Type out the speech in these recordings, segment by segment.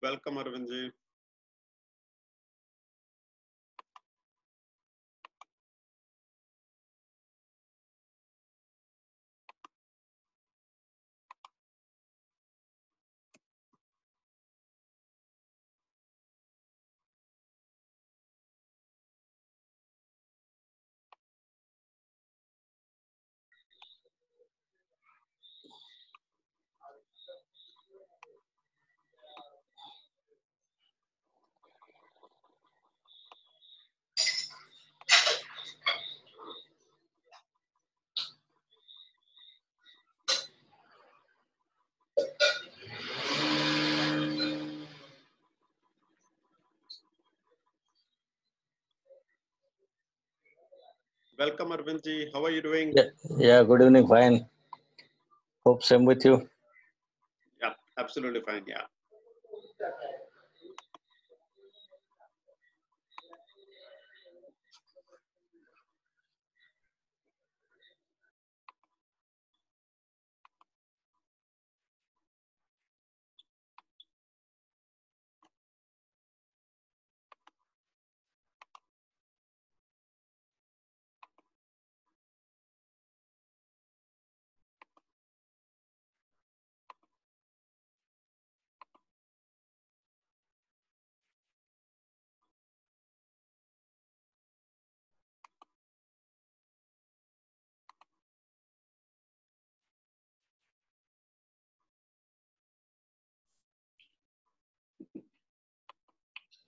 Welcome, Arvind ji. Welcome, Arvind ji. How are you doing? Yeah, good evening. Fine. Hope same with you. Yeah, absolutely fine. Yeah.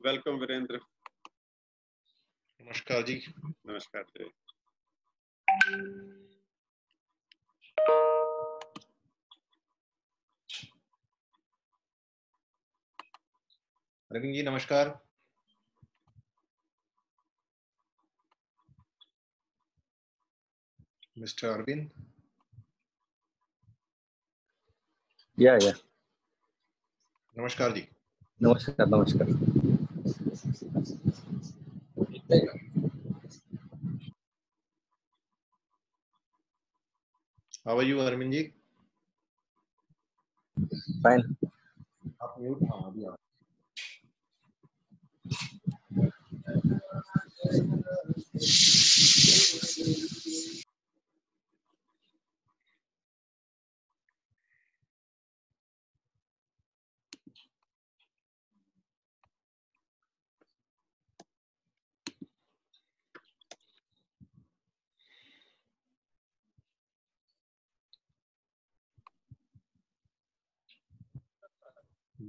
Welcome, Virendra. नमस्कार जी. Namaskar ji. Arvind ji नमस्कार. Mr. Arvind. Yeah. नमस्कार जी. Namaskar. How are you Arvind ji? Fine. आप mute. हाँ अभी आ.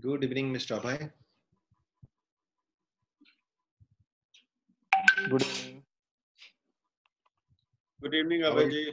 Good evening, Mr. Abhay. Good evening. Good evening, How are Abhay you? ji.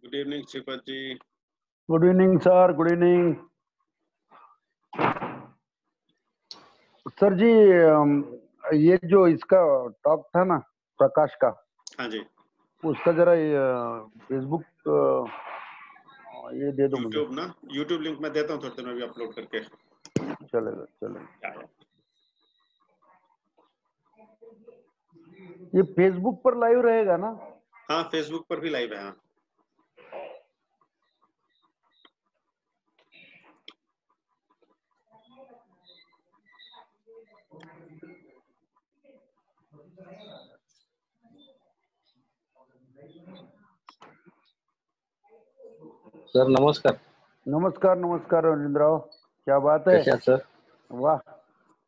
Good evening, Shripad ji. Good evening sir, good evening sir ji. ये जो इसका talk था ना प्रकाश का, हाँ जी, उसका जरा फेसबुक ये दे दो मुझे। YouTube ना, YouTube लिंक मैं देता हूँ थोड़ी देर में भी अपलोड करके। चलेगा चलेगा। या। ये फेसबुक पर लाइव रहेगा ना? हाँ, फेसबुक पर भी लाइव है। हाँ, सर नमस्कार। नमस्कार नमस्कार रविंद्र राव, क्या बात है। कैसे हैं सर? वाह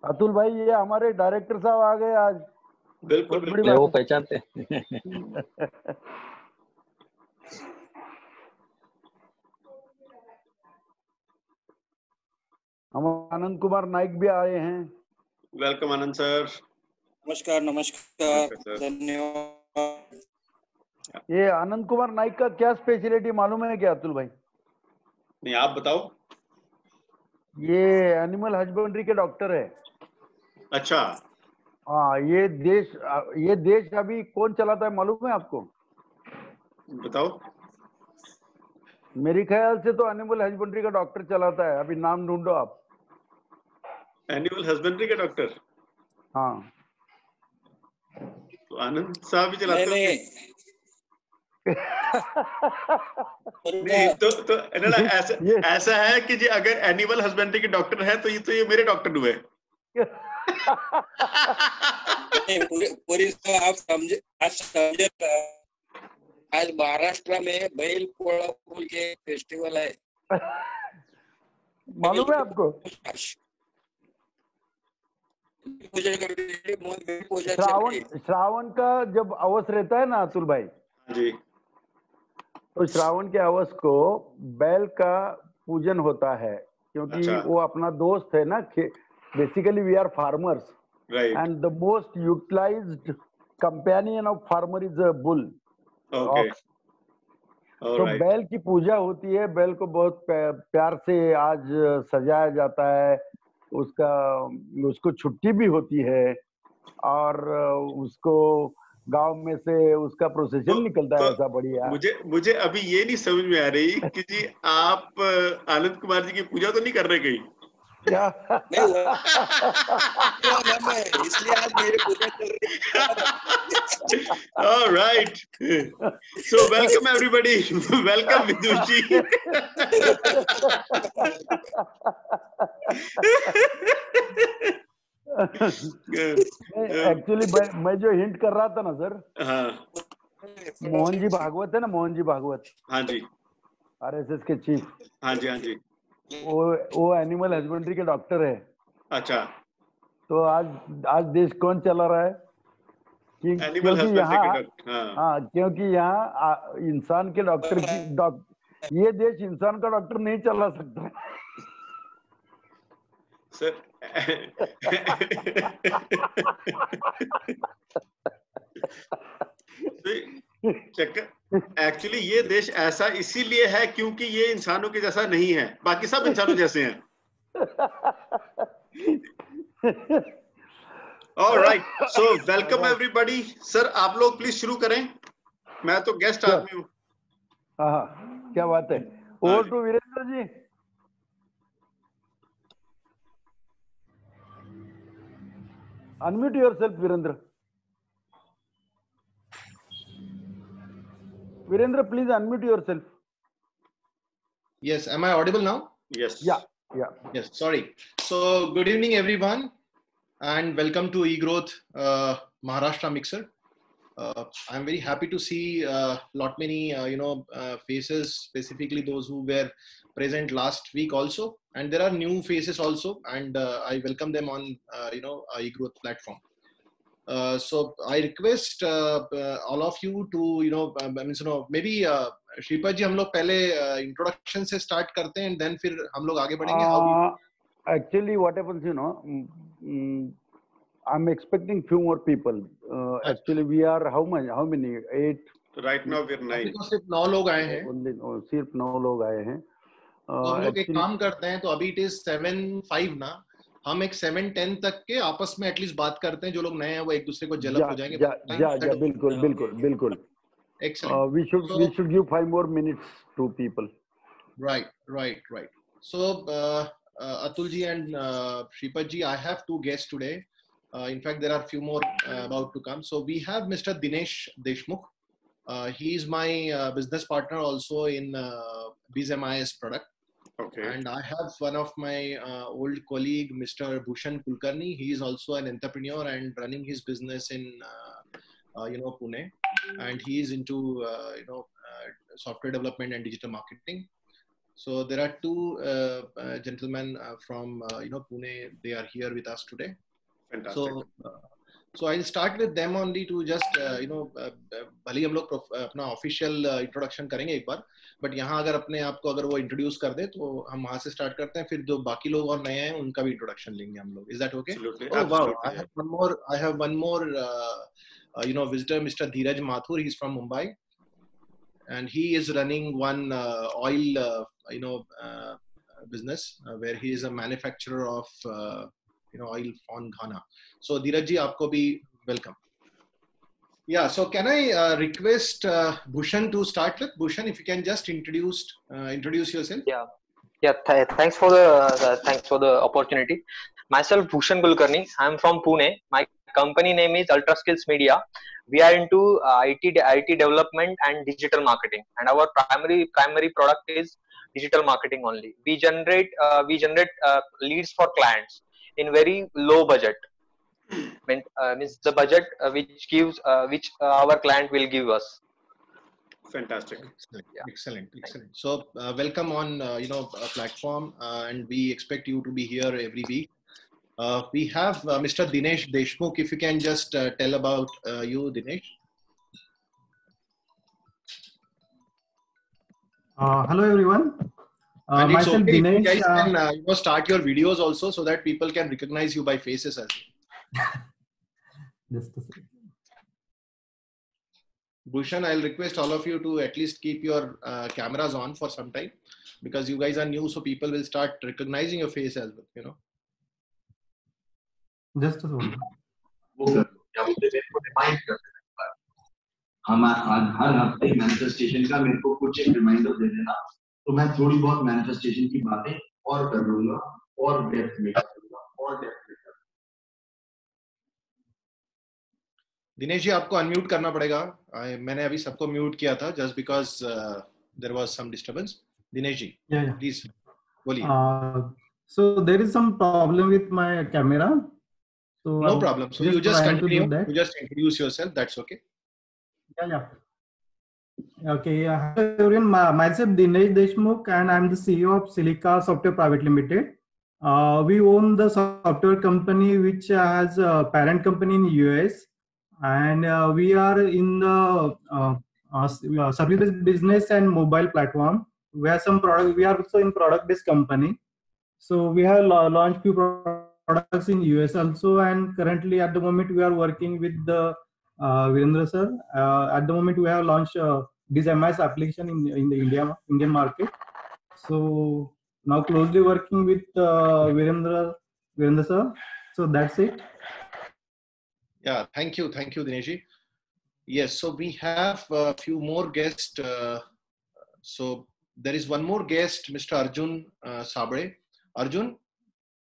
अतुल भाई, ये हमारे डायरेक्टर साहब आ गए आज, बिल्कुल बहुत बड़ी बिल्कुल। वो बात पहचानते है। हम आनंद कुमार नाइक भी आए हैं। वेलकम आनंद सर। नमस्कार नमस्कार, नमस्कार सर। धन्यवाद। ये आनंद कुमार नाइक का क्या स्पेशलिटी मालूम है क्या अतुल भाई? नहीं, आप बताओ। ये एनिमल हस्बेंड्री के डॉक्टर है। अच्छा, हाँ, ये देश अभी कौन चलाता है मालूम है आपको? बताओ। मेरे ख्याल से तो एनिमल हस्बेंड्री का डॉक्टर चलाता है। अभी नाम ढूंढो आप। एनिमल हस्बेंड्री के डॉक्टर हाँ तो आनंद साहब ही नहीं चलाते नहीं, होंगे। नहीं तो ना ऐसा ये ऐसा है कि जी अगर एनिमल हस्बेंड्री के डॉक्टर है तो ये मेरे डॉक्टर हुए। नहीं, पूरी तो आप समझे, आज समझे। आज महाराष्ट्र में बैल पोळा बोल के फेस्टिवल है, मालूम है आपको? पूजा करते, पूजा श्रावण श्रावण का जब अवस रहता है ना अतुल भाई, जी, तो श्रावण के अवस को बैल का पूजन होता है, क्योंकि अच्छा। वो अपना दोस्त है ना। Basically we are farmers right, and the most utilized companion of farmer is a bull, okay, ox. तो ऑलराइट। बैल की पूजा होती है। बैल को बहुत प्यार से आज सजाया जाता है। उसको छुट्टी भी होती है और उसको गांव में से उसका प्रोसेशन निकलता है ऐसा बढ़िया। मुझे अभी ये नहीं समझ में आ रही कि जी आप आनंद कुमार जी की पूजा तो नहीं कर रहे कहीं? क्या? नहीं मैं इसलिए आज मेरी पूजा चल रही है। Alright, so welcome everybody, welcome Vidush ji. Actually मैं जो हिंट कर रहा था ना सर, हाँ मोहन जी भागवत है ना, मोहन जी भागवत, हाँ जी, आरएसएस के चीफ, हाँ जी, हाँ जी। वो एनिमल हस्बेंड्री के डॉक्टर है। अच्छा, तो आज देश कौन चला रहा है? एनिमल क्योंकि हस्बेंड्री यहाँ, के डॉक्टर। हाँ, हाँ, क्योंकि यहाँ इंसान के डॉक्टर की ये देश इंसान का डॉक्टर नहीं चला सकता। सर चक्कर एक्चुअली ये देश ऐसा इसीलिए है क्योंकि ये इंसानों के जैसा नहीं है, बाकी सब इंसानों जैसे हैं। Alright, so welcome everybody. Sir आप लोग प्लीज शुरू करें, मैं तो गेस्ट आदमी हूँ। हाँ, क्या बात है। हाँ ओवर जी। To Virendra ji. Unmute yourself Virendra. Virendra, please unmute yourself. Yes, am I audible now? Yes, yeah Yes, sorry. So, good evening, everyone, and welcome to eGrowth Maharashtra Mixer. I'm very happy to see lot many faces, specifically those who were present last week also, and there are new faces also, and I welcome them on eGrowth platform. So I request all of you to maybe Shripad ji, हम लोग पहले introduction से start करते हैं, then फिर हम लोग आगे बढ़ेंगे। Actually what happens, I'm expecting few more people. Actually, we are how many? 8. So right now we're 9. तो सिर्फ 9 लोग आए हैं. सिर्फ 9 लोग आए हैं. तो हम लोग एक काम करते हैं, तो अभी it is 7:05 ना, हम एक 7:10 तक के आपस में एटलीस्ट बात करते हैं. जो लोग नए हैं वो एक दूसरे को जलप हो जाएंगे. बिल्कुल. Excellent. We should give 5 more minutes to people. Right. So Atul ji and Shripad ji, I have 2 guests today. In fact, there are a few more about to come. So we have Mr. Dinesh Deshmukh. He is my business partner also in BizMIS product. Okay. And I have one of my old colleague, Mr. Bhushan Kulkarni. He is also an entrepreneur and running his business in Pune. And he is into software development and digital marketing. So there are 2 gentlemen from Pune. They are here with us today. Fantastic. So I'll start with them only to just भले ही हम लोग अपना official introduction करेंगे एक बार, but यहाँ अगर अपने आप को अगर वो इंट्रोड्यूस कर दे तो हम वहाँ से स्टार्ट करते हैं, फिर जो बाकी लोग और नए हैं उनका भी इंट्रोडक्शन लेंगे हम लोग. Is that okay? Absolutely. Oh wow! Absolutely. I have one more visitor, Mr. Dheeraj Mathur. He's from Mumbai, and he is running one oil business where he is a manufacturer of oil on Ghana. So Dheeraj ji, aapko bhi welcome. Yeah, so can I request Bhushan to start with? Bhushan, if you can just introduce yourself. Yeah. Thanks for the opportunity. Myself Bhushan Kulkarni. I'm from Pune. My company name is Ultra Skills Media. We are into IT development and digital marketing, and our primary product is digital marketing only. We generate leads for clients in very low budget. Means the budget which our client will give us. Fantastic. Excellent. So welcome on a platform, and we expect you to be here every week. We have Mr. Dinesh Deshmukh. If you can just tell about you, Dinesh. Hello everyone. And it's Myself okay Dinesh. If you guys can start your videos also, so that people can recognize you by faces as well. Just a second. Bhushan, I'll request all of you to at least keep your cameras on for some time, because you guys are new, so people will start recognizing your face as well. Just a second. हर हफ्ते manifestation का मेरे को कुछ एक reminder दे देना, तो मैं थोड़ी बहुत मैनिफेस्टेशन की बातें और कर लूंगा और डेप्थ में करूंगा. दिनेश जी, आपको अनम्यूट करना पड़ेगा. मैंने अभी सबको म्यूट किया था just because there was some disturbance. Dinesh ji, Yeah. please बोलिए. So there is some problem with my camera. So No problem. So you just continue. You just introduce yourself. That's okay. Yeah. Okay. Hello everyone. Myself Dinesh Deshmukh, and I'm the CEO of Silica Software Private Limited. We own the software company which has a parent company in US, and we are in the service business and mobile platform. We have some product. We are also in product-based company. So we have launched few products in US also, and currently at the moment we are working with the Virendra sir. At the moment we have launched BizMIS application in the Indian market. So now closely working with Virendra sir. So that's it. Yeah, thank you, Dinesh ji. Yes, so we have a few more guests. So there is one more guest, Mr. Arjun Sabre. Arjun,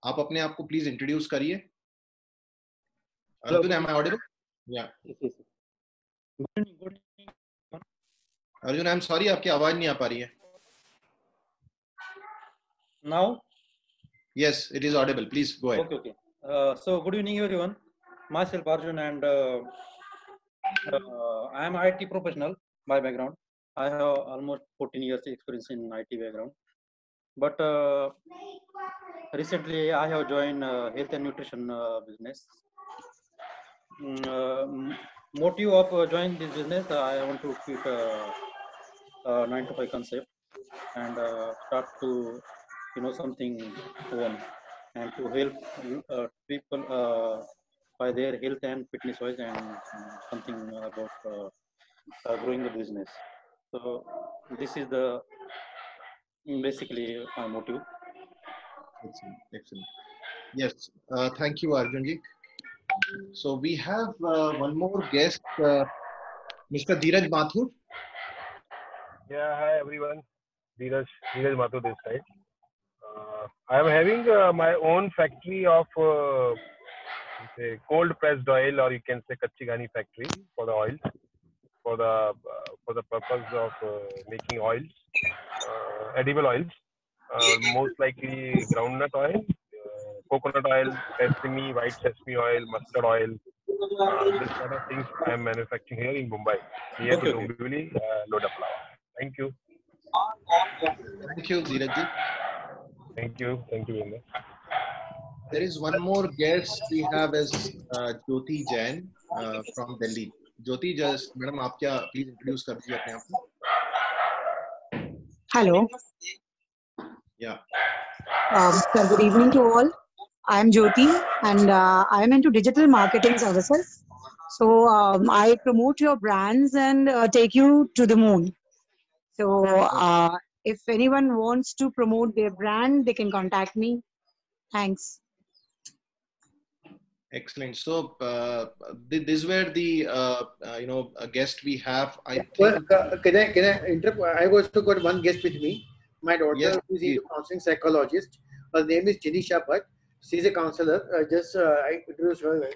आप अपने आप को please introduce करिए. Arjun, am I audible? Yeah. Arjun, I'm sorry, आपकी आवाज नहीं आ पा रही है. Now? Yes, it is audible. Please go ahead. Okay. So good evening, everyone. Myself Arjun, and I am IT professional by background. I have almost 14 years experience in IT background. But recently I have joined health and nutrition business. Motive of joining this business, I want to quit 9 to 5 concept and start to something own and to help people by their health and fitness wise, and something about growing the business. So this is the basically motive. Excellent, excellent. Yes, thank you, Arjunji. So we have one more guest, Mr. Dheeraj Mathur. Yeah, hi everyone. Dheeraj Mathur this side. I am having my own factory of say cold pressed oil, or you can say kachi ghani factory for the oils, for the purpose of making oils, edible oils, most likely groundnut oil, coconut oil, sesame, white sesame oil, mustard oil. This sort of things I am manufacturing here in Mumbai, near to Dombivli, Lodapalava. Thank you. Thank you, Dheeraj. Thank you very much. There is one more guest we have as Jyoti Jain from Delhi. Jyoti, just madam, आप क्या please introduce कर दीजिए अपने आप को. Hello. Yeah. Sir, good evening to all. I am Jyoti, and I am into digital marketing services. So I promote your brands and take you to the moon. So if anyone wants to promote their brand, they can contact me. Thanks. Excellent. So these were the guest we have. I think. Can I interrupt? I also got one guest with me. My daughter, Yes, who is a counseling psychologist. Her name is Jinisha Bhatt. She is a counselor. I introduce her.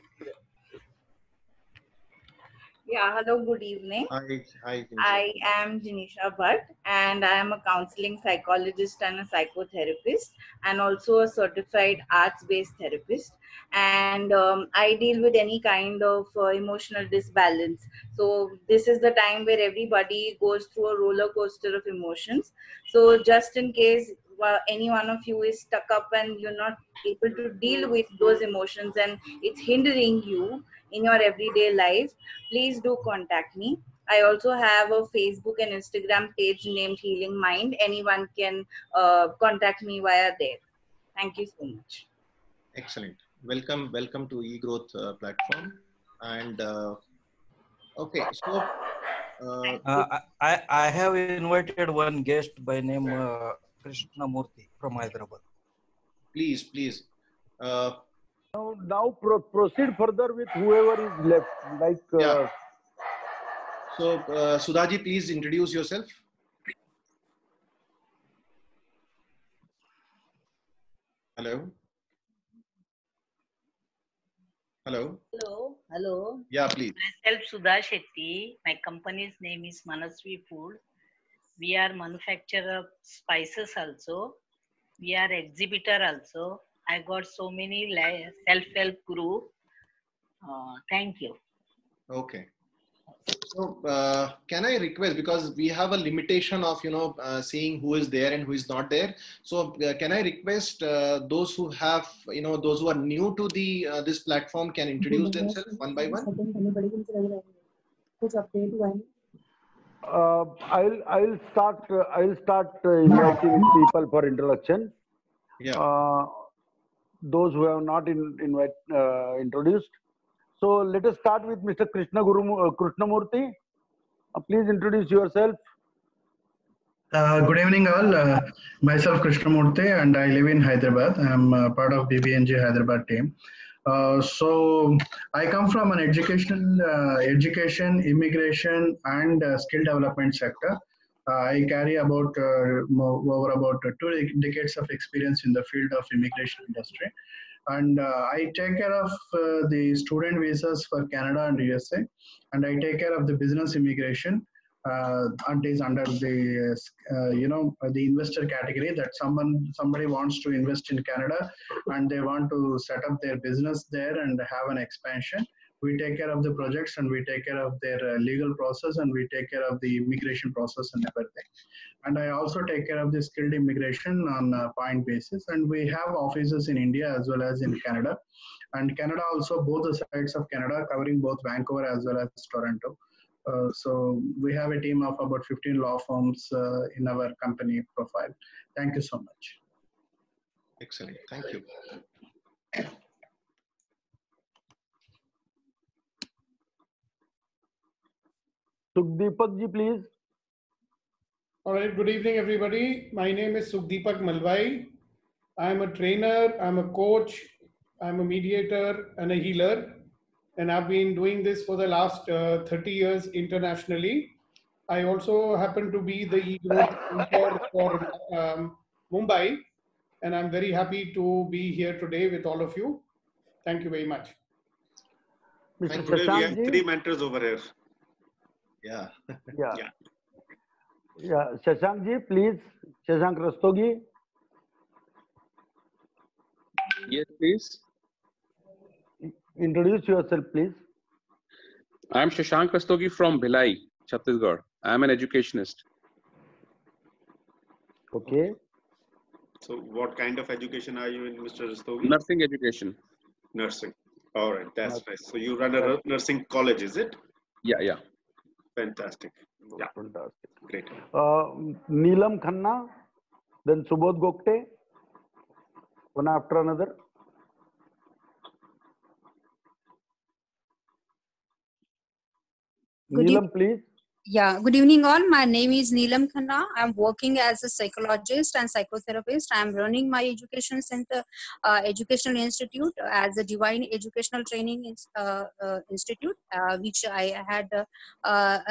Yeah, hello, good evening. Hi. I am Jinisha Bhatt, and I am a counseling psychologist and a psychotherapist, and also a certified arts-based therapist. And I deal with any kind of emotional disbalance. So this is the time where everybody goes through a roller coaster of emotions. So just in case any one of you is stuck up and you're not able to deal with those emotions and it's hindering you in your everyday life, please do contact me. I also have a Facebook and Instagram page named Healing Mind. Anyone can contact me via there. Thank you so much. Excellent. Welcome to eGrowth platform. And okay, so I have invited one guest by name Krishnamurthy from Hyderabad. Please. Now proceed further with whoever is left. Like. Yeah. So Sudhaji, please introduce yourself. Hello. Yeah, please. Myself Sudha Shetty. My company's name is Manasvi Food. We are manufacturer of spices also. We are exhibitor also. I got so many self-help group. Thank you. Okay. So can I request, because we have a limitation of seeing who is there and who is not there. So can I request those who have those who are new to the this platform can introduce themselves one by one. I'll start inviting people for introduction. Yeah. Those who have not introduced. So let us start with Mr. Krishnamurthy. Please introduce yourself. Good evening all. Myself Krishnamurthy, and I live in Hyderabad. I am part of BBNG Hyderabad team. So I come from an education, immigration, and skill development sector. I carry about over about 2 decades of experience in the field of immigration industry. And I take care of the student visas for Canada and USA, and I take care of the business immigration. And is under the the investor category, that somebody wants to invest in Canada and they want to set up their business there and have an expansion. We take care of the projects, and we take care of their legal process, and we take care of the immigration process and everything. And I also take care of the skilled immigration on a point basis. And we have offices in India as well as in Canada. And Canada also, both the sides of Canada, covering both Vancouver as well as Toronto. So we have a team of about 15 law firms in our company profile. Thank you so much. Excellent. Thank you. Sukhdeepak ji, please. All right, good evening, everybody. My name is Sukhdeepak Malvai. I'm a trainer, I'm a coach, I'm a mediator and a healer. And I've been doing this for the last 30 years internationally. I also happen to be the e-growth mentor for Mumbai. And I'm very happy to be here today with all of you. Thank you very much. Mr. Today we have 3 mentors over here. Yeah. Yeah, Shashank ji, please. Shashank Rastogi. Yes, please. Introduce yourself, please. I am Shashank Rastogi from Bhilai, Chhattisgarh. I am an educationist. Okay. So what kind of education are you in, Mr. Rastogi? Nursing education. Nursing. All right, that's nice. So you run a nursing college, is it? Yeah. Fantastic. Yeah. Fantastic. Great. Neelam Khanna, then Subodh Gokte, one after another. Neelam, please. Yeah, good evening all. My name is Neelam Khanna. I'm working as a psychologist and psychotherapist. I'm running my education center, educational institute as a Divine Educational Training Institute, which I had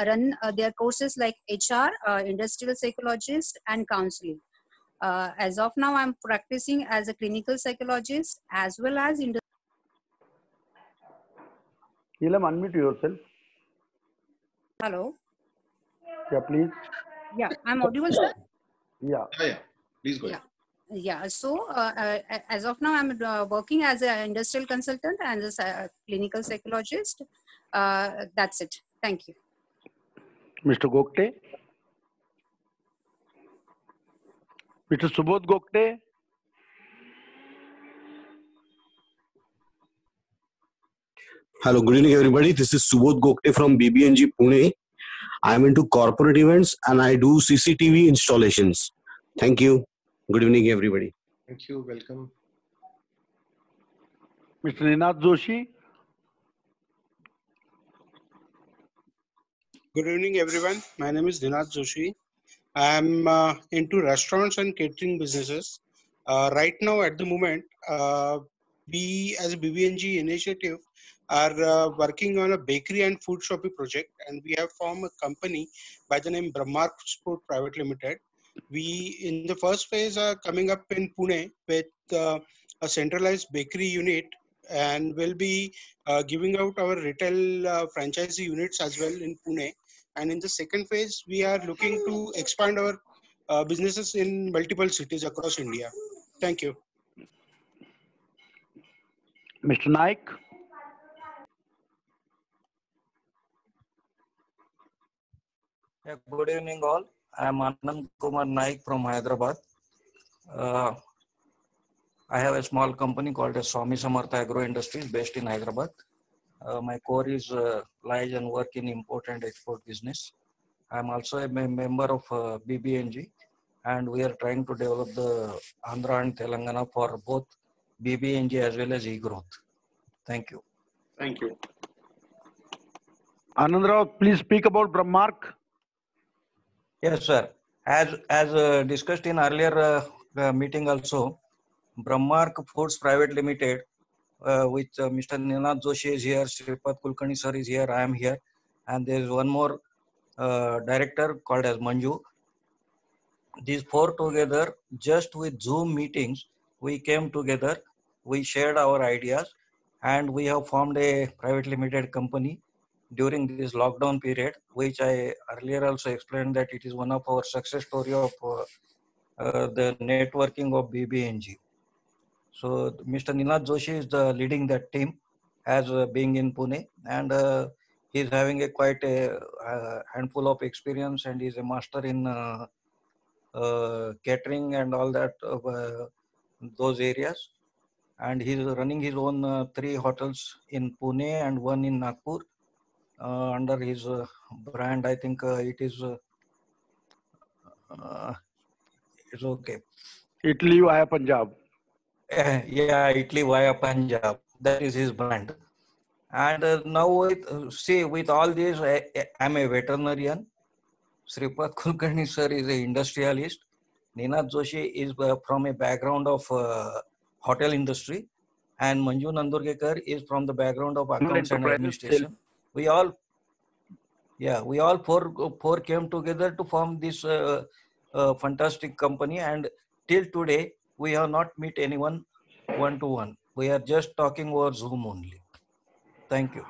run their courses like HR, industrial psychologist and counseling. As of now, I'm practicing as a clinical psychologist as well as Neelam, unmute yourself. Hello. Yeah, please. Yeah, I'm audible, sir? Yeah. Please go ahead. Yeah. So as of now, I'm working as an industrial consultant and a clinical psychologist. That's it. Thank you. Mr. Gokte. Mr. Subodh Gokte. Hello, good evening, everybody. This is Subodh Gokte from BBNG Pune. I am into corporate events and I do CCTV installations. Thank you. Good evening, everybody. Thank you. Welcome. Mr. Ninath Joshi. Good evening, everyone. My name is Ninath Joshi. I am into restaurants and catering businesses. Right now, at the moment, we as a BBNG initiative are working on a bakery and food shopping project, and we have formed a company by the name Brahmark Sport Private Limited. We, in the first phase, are coming up in Pune with a centralized bakery unit, and will be giving out our retail franchisee units as well in Pune. And in the second phase, we are looking to expand our businesses in multiple cities across India. Thank you. Mr. Naik. Yeah, good evening all. I am Anand Kumar Naik from Hyderabad. I have a small company called as Swami Samartha Agro Industries based in Hyderabad. My core is lies and work in import and export business. I am also a member of BBNG, and we are trying to develop the Andhra and Telangana for both BBNG as well as e-growth. Thank you. Thank you. Anand Rao, please speak about Brahmark. Yes, sir. As discussed in earlier meeting also, Brahmark Foods Private Limited, with Mr. Ninath Joshi is here, Shripad Kulkarni sir is here, I am here, and there is one more director called as Manju. These four together, just with Zoom meetings, we came together, we shared our ideas, and we have formed a private limited company during this lockdown period, which I earlier also explained that it is one of our success story of the networking of BBNG. So Mr. Ninath Joshi is leading that team as being in Pune, and he is having a quite a handful of experience, and he is a master in catering and all that those areas. And he is running his own 3 hotels in Pune and 1 in Nagpur under his brand. I think it is it's okay. Italy via Punjab. Yeah, Italy via Punjab. That is his brand. And now with all this, I'm a veterinarian. Sripad Kulkarni sir is an industrialist. Ninad Joshi is from a background of hotel industry, and Manju Nandurkar is from the background of accounts and administration. We all four came together to form this fantastic company, and till today we have not met anyone one-to-one. We are just talking over Zoom only. Thank you.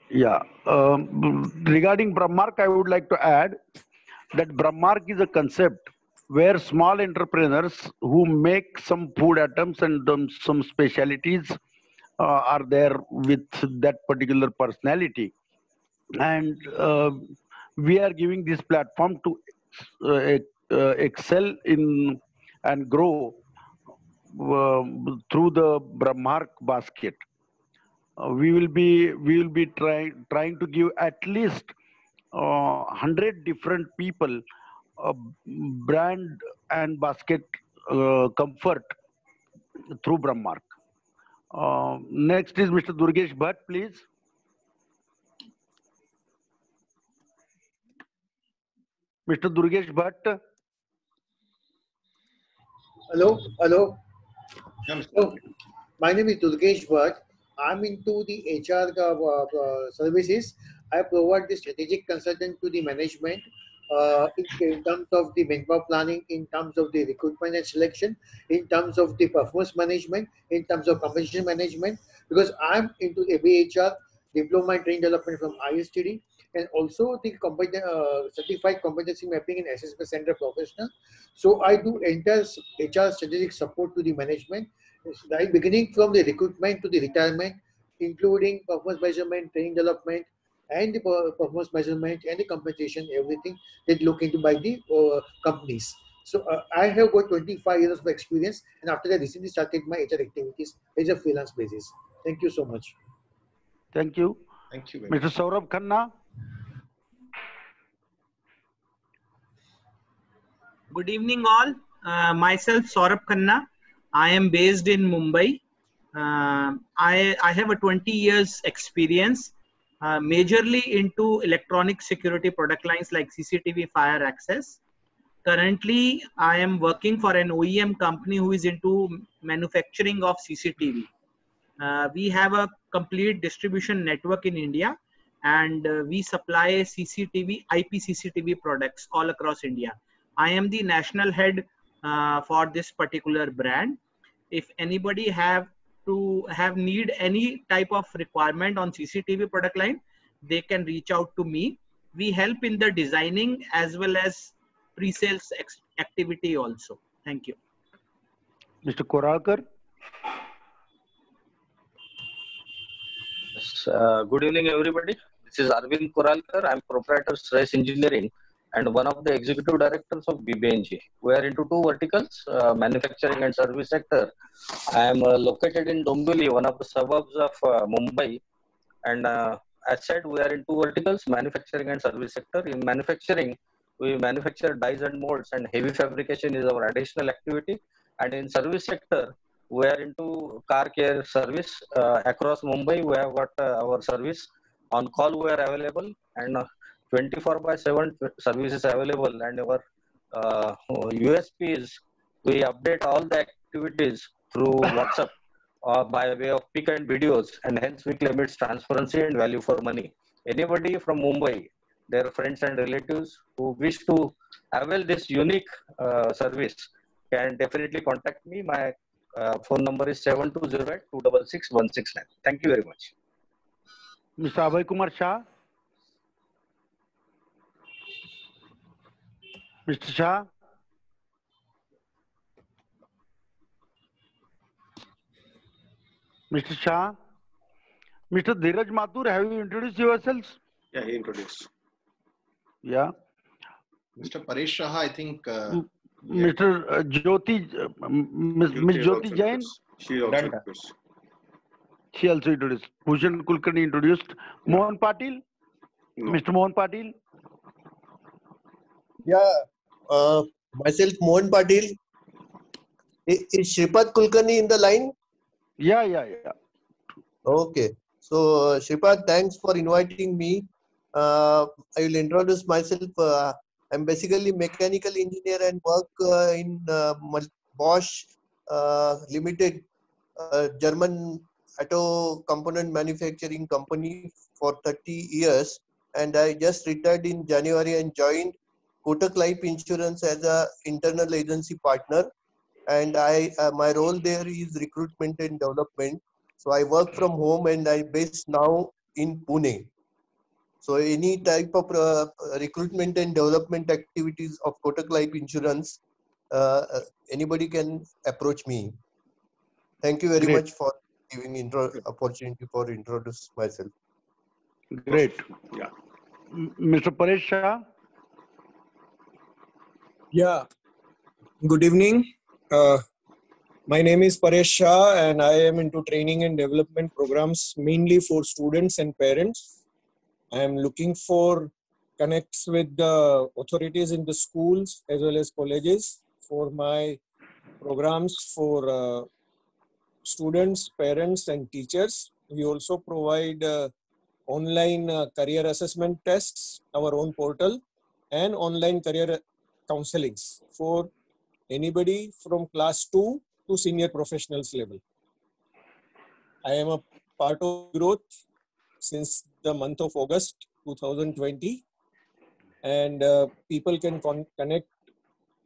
Yeah. Regarding Brahmark, I would like to add that Brahmark is a concept where small entrepreneurs who make some food items and some specialities are there with that particular personality. And we are giving this platform to excel in and grow through the Brahmark basket. We will be trying to give at least 100 different people brand and basket comfort through Brahmark. Next is Mr. Durgesh Bhatt, please. Mr. Durgesh Bhatt. Hello. Hello. My name is Durgesh Bhatt. I'm into the HR services. I provide the strategic consultant to the management in terms of the manpower planning, in terms of the recruitment and selection, in terms of the performance management, in terms of compensation management, because I'm into HR, diploma and training development from ISTD, and also the certified competency mapping and assessment center professional. So I do entire HR strategic support to the management, right, beginning from the recruitment to the retirement, including performance measurement, training development, and the performance measurement and the compensation, everything that look into by the companies. So I have got 25 years of experience, and after that, recently started my HR activities as a freelance basis. Thank you so much. Thank you. Thank you. Mr. Saurabh Khanna. Good evening, all. Myself, Saurabh Khanna. I am based in Mumbai. I have a 20 years experience, majorly into electronic security product lines like CCTV, fire access. Currently, I am working for an OEM company who is into manufacturing of CCTV. We have a complete distribution network in India, and we supply CCTV, IP CCTV products all across India. I am the national head for this particular brand. If anybody need any type of requirement on CCTV product line, they can reach out to me. We help in the designing as well as pre-sales activity also. Thank you. Mr. Koralkar. Yes, good evening, everybody. This is Arvind Koralkar. I'm proprietor Stress Engineering and one of the executive directors of BBNG. We are into two verticals, manufacturing and service sector. I am located in Dombivli, one of the suburbs of Mumbai. And as said, we are in two verticals, manufacturing and service sector. In manufacturing, we manufacture dies and molds, and heavy fabrication is our additional activity. And in service sector, we are into car care service across Mumbai. We have got our service on call. We are available, and 24/7 services available. And our USP is we update all the activities through WhatsApp by way of pic and videos, and hence we claim its transparency and value for money. Anybody from Mumbai, their friends and relatives who wish to avail this unique service can definitely contact me. My phone number is 7208-266-169. Thank you very much. Mr. Abhay Kumar Shah. Mr. Shah. Mr. Shah. Mr. Dheeraj Mathur, have you introduced yourselves? Yeah, he introduced. Yeah. Mr. Paresh Shah, I think. Mr. Jyoti, Ms. Jyoti Jain. She also introduced. She also introduced. Bhushan Kulkarni introduced. Mohan Patil. No. Mr. Mohan Patil. Yeah, myself Mohan Patil. Is Shripad Kulkarni in the line? Yeah. Okay. So, Shripad, thanks for inviting me. I will introduce myself. I'm basically mechanical engineer and work in Bosch Limited, German auto component manufacturing company for 30 years. And I just retired in January and joined Kotak Life Insurance as a internal agency partner. And my role there is recruitment and development. So I work from home and I'm based now in Pune. So any type of recruitment and development activities of Kotak Life Insurance, anybody can approach me. Thank you very much for giving opportunity for introduce myself. Great. Yeah. Mr. Paresh Shah. Yeah. Good evening. My name is Paresh Shah and I am into training and development programs mainly for students and parents. I am looking for connects with the authorities in the schools as well as colleges for my programs for students, parents and teachers. We also provide online career assessment tests, our own portal, and online career counselings for anybody from class 2 to senior professionals level. I am a part of growth since the month of August 2020, and people can connect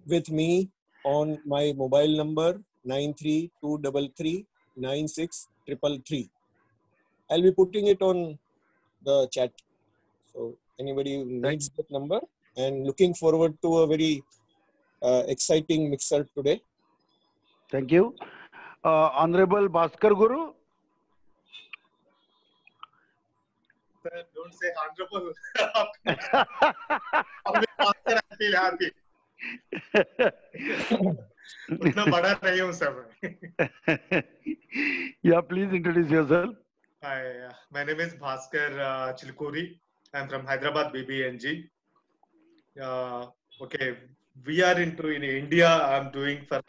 with me on my mobile number 9323396333. I'll be putting it on the chat. So anybody who needs that number, and looking forward to a very exciting mixer today. Thank you. Honorable Bhaskar Guru. Sir, don't say honorable. उतना बड़ा नहीं हूँ sir. Yeah, please introduce yourself. Hi, my name is Bhaskar Chilkuri. I'm from Hyderabad, BBNG. Okay, we are in India. I'm doing for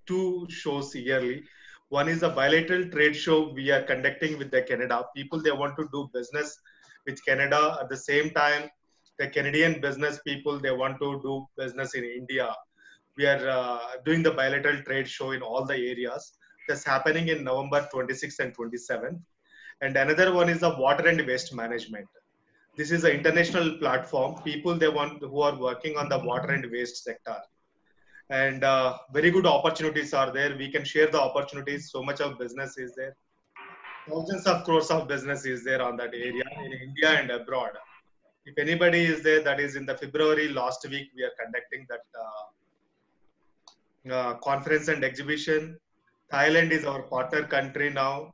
2 shows yearly. One is a bilateral trade show we are conducting with the Canada. People, they want to do business with Canada. At the same time, the Canadian business people, they want to do business in India. We are doing the bilateral trade show in all the areas. That's happening in November 26th and 27th. And another one is the water and waste management. This is an international platform. People who are working on the water and waste sector. And very good opportunities are there. We can share the opportunities. So much of business is there. Thousands of crores of business is there on that area in India and abroad. If anybody is there, that is in the February last week, we are conducting that conference and exhibition. Thailand is our partner country now,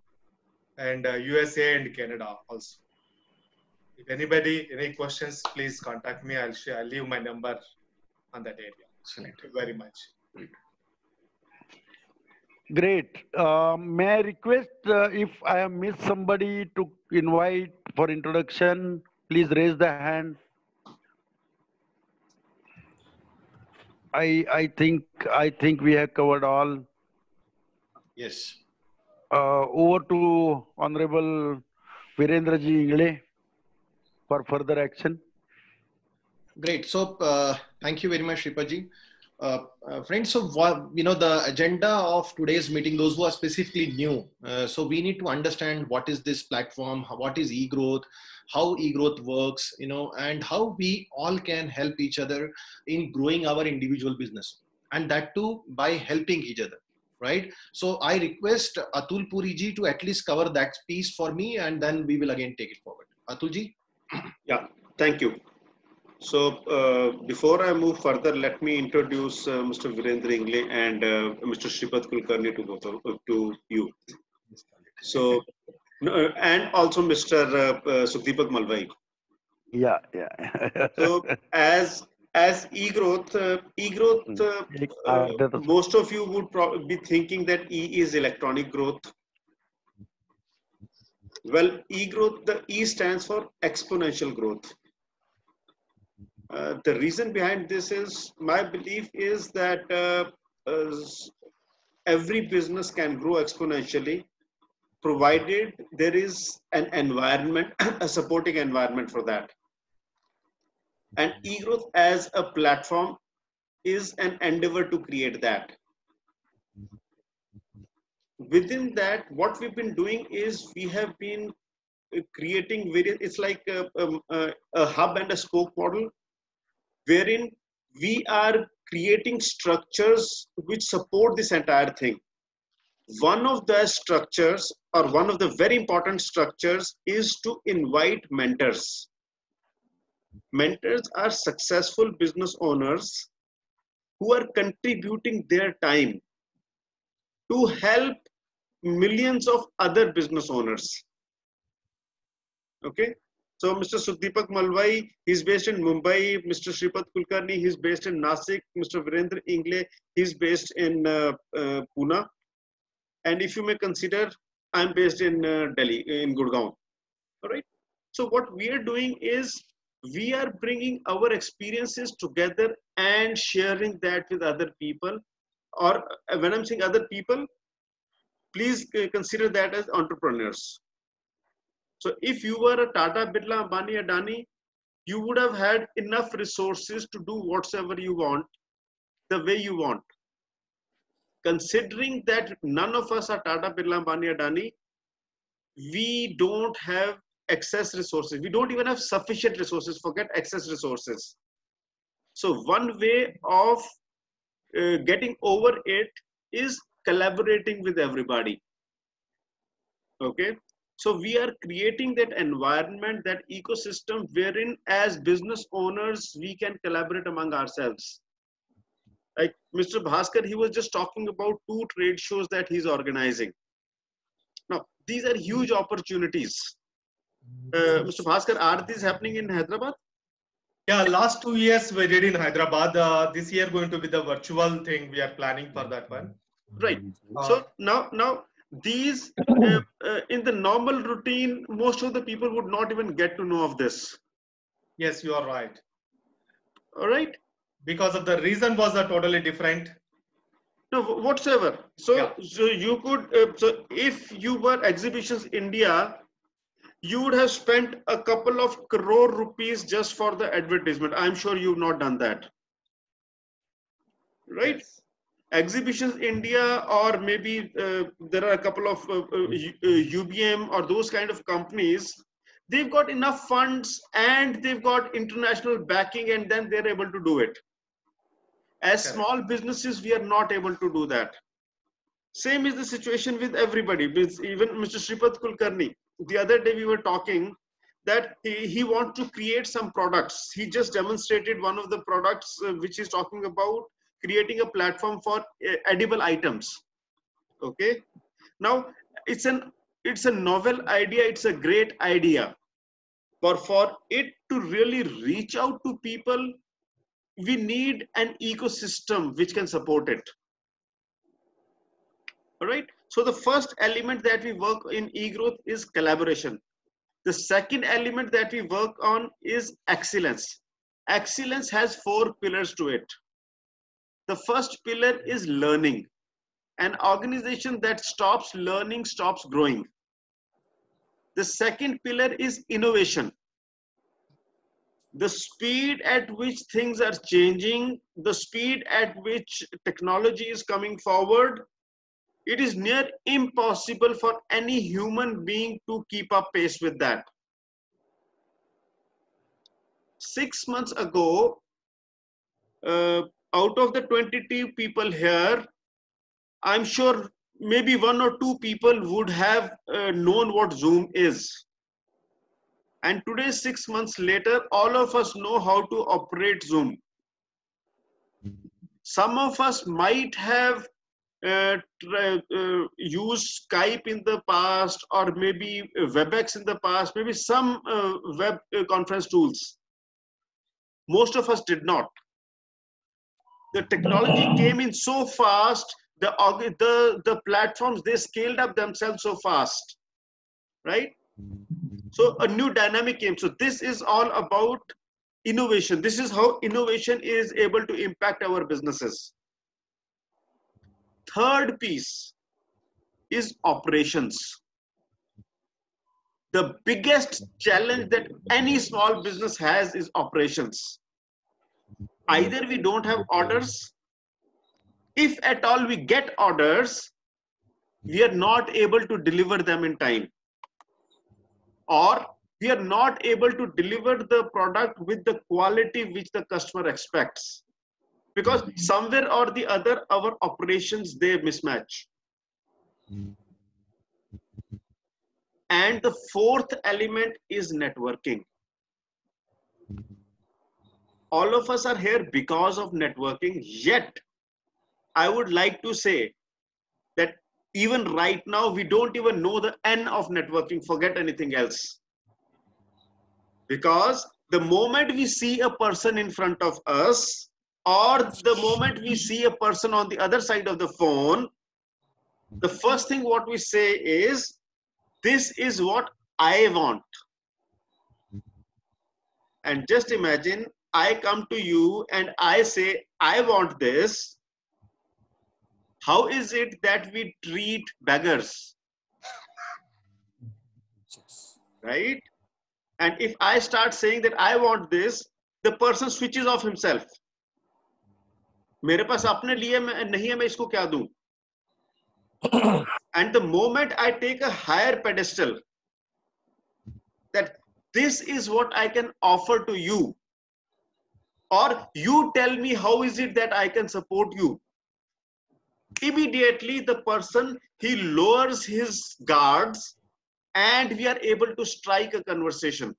and USA and Canada also. If anybody, any questions, please contact me. I'll leave my number on that area. Thank you very much. Great. May I request if I have missed somebody to invite for introduction, please raise the hand. I think we have covered all. Yes. Over to Honorable Virendra Ji Ingle for further action. Great. So thank you very much, Shripaji. Friends, so the agenda of today's meeting, those who are specifically new, so we need to understand what is this platform, what is eGrowth, how eGrowth works, and how we all can help each other in growing our individual business, and that too by helping each other, right? So I request Atul Puri ji to at least cover that piece for me, and then we will again take it forward. Atul ji. Yeah, thank you. So before I move further, let me introduce Mr. Virendra Ingle and Mr. Shripad Kulkarni to you. So, and also Mr. Sukdeepak Malvai. Yeah. So as eGrowth, most of you would probably be thinking that E is electronic growth. Well, eGrowth, the E stands for exponential growth. The reason behind this is, my belief is that every business can grow exponentially provided there is an environment, a supporting environment for that. And eGrowth as a platform is an endeavor to create that. Within that, what we've been doing is we have been creating various, it's like a hub and a spoke model, wherein we are creating structures which support this entire thing. One of the structures, or one of the very important structures, is to invite mentors. Mentors are successful business owners who are contributing their time to help millions of other business owners. Okay, so Mr. Sukdeepak Malwai, he's based in Mumbai. Mr. Shripath Kulkarni, he's based in Nasik. Mr. Virendra Ingle, he's based in Pune. And if you may consider, I'm based in Delhi, in Gurgaon. All right. So what we are doing is we are bringing our experiences together and sharing that with other people. Or when I'm saying other people, please consider that as entrepreneurs. So if you were a Tata, Birla, Ambani, Adani, you would have had enough resources to do whatsoever you want, the way you want. Considering that none of us are Tata, Birla, Ambani, Adani, we don't have excess resources. We don't even have sufficient resources, forget excess resources. So one way of getting over it is collaborating with everybody. Okay. So we are creating that environment, that ecosystem wherein as business owners, we can collaborate among ourselves. Like Mr. Bhaskar, he was just talking about 2 trade shows that he's organizing. Now, these are huge opportunities. Mr. Bhaskar, are these happening in Hyderabad? Yeah, last 2 years we did in Hyderabad. This year going to be the virtual thing. We are planning for that one. Right. So now these in the normal routine, most of the people would not even get to know of this. Yes, you are right. All right. Because of the reason was totally different. No, whatsoever. So, yeah. So you could. So if you were Exhibitions India, you would have spent a couple of crore rupees just for the advertisement. I'm sure you've not done that. Right. Yes. Exhibitions India, or maybe there are a couple of UBM or those kind of companies, they've got enough funds and they've got international backing, and then they're able to do it. As small businesses, we are not able to do that. Same is the situation with everybody, with even Mr. Shripath Kulkarni. The other day we were talking that he wants to create some products. He just demonstrated one of the products which he's talking about, creating a platform for edible items. Okay. Now it's a novel idea. It's a great idea, but for it to really reach out to people, we need an ecosystem which can support it. All right. So the first element that we work in eGrowth is collaboration. The second element that we work on is excellence. Excellence has 4 pillars to it. The first pillar is learning. An organization that stops learning stops growing. The second pillar is innovation. The speed at which things are changing, the speed at which technology is coming forward, it is near impossible for any human being to keep up pace with that. 6 months ago, out of the 22 people here, I'm sure maybe 1 or 2 people would have known what Zoom is. And today, 6 months later, all of us know how to operate Zoom. Some of us might have used Skype in the past, or maybe WebEx in the past, maybe some web conference tools. Most of us did not. The technology came in so fast, the platforms, they scaled up themselves so fast, right? So a new dynamic came. So this is all about innovation. This is how innovation is able to impact our businesses. Third piece is operations. the biggest challenge that any small business has is operations. Either we don't have orders, if at all we get orders, we are not able to deliver them in time, or we are not able to deliver the product with the quality which the customer expects, because somewhere or the other our operations, they mismatch. And the fourth element is networking. All of us are here because of networking, yet I would like to say that even right now, we don't even know the N of networking, forget anything else. Because the moment we see a person in front of us, or the moment we see a person on the other side of the phone, the first thing what we say is, this is what I want. And just imagine, I come to you and I say, I want this. How is it that we treat beggars? Right? And if I start saying that I want this, the person switches off himself. मेरे पास अपने लिए नहीं है, मैं इसको क्या दूं? And the moment I take a higher pedestal, that this is what I can offer to you, or you tell me how is it that I can support you, immediately the person, he lowers his guards and we are able to strike a conversation.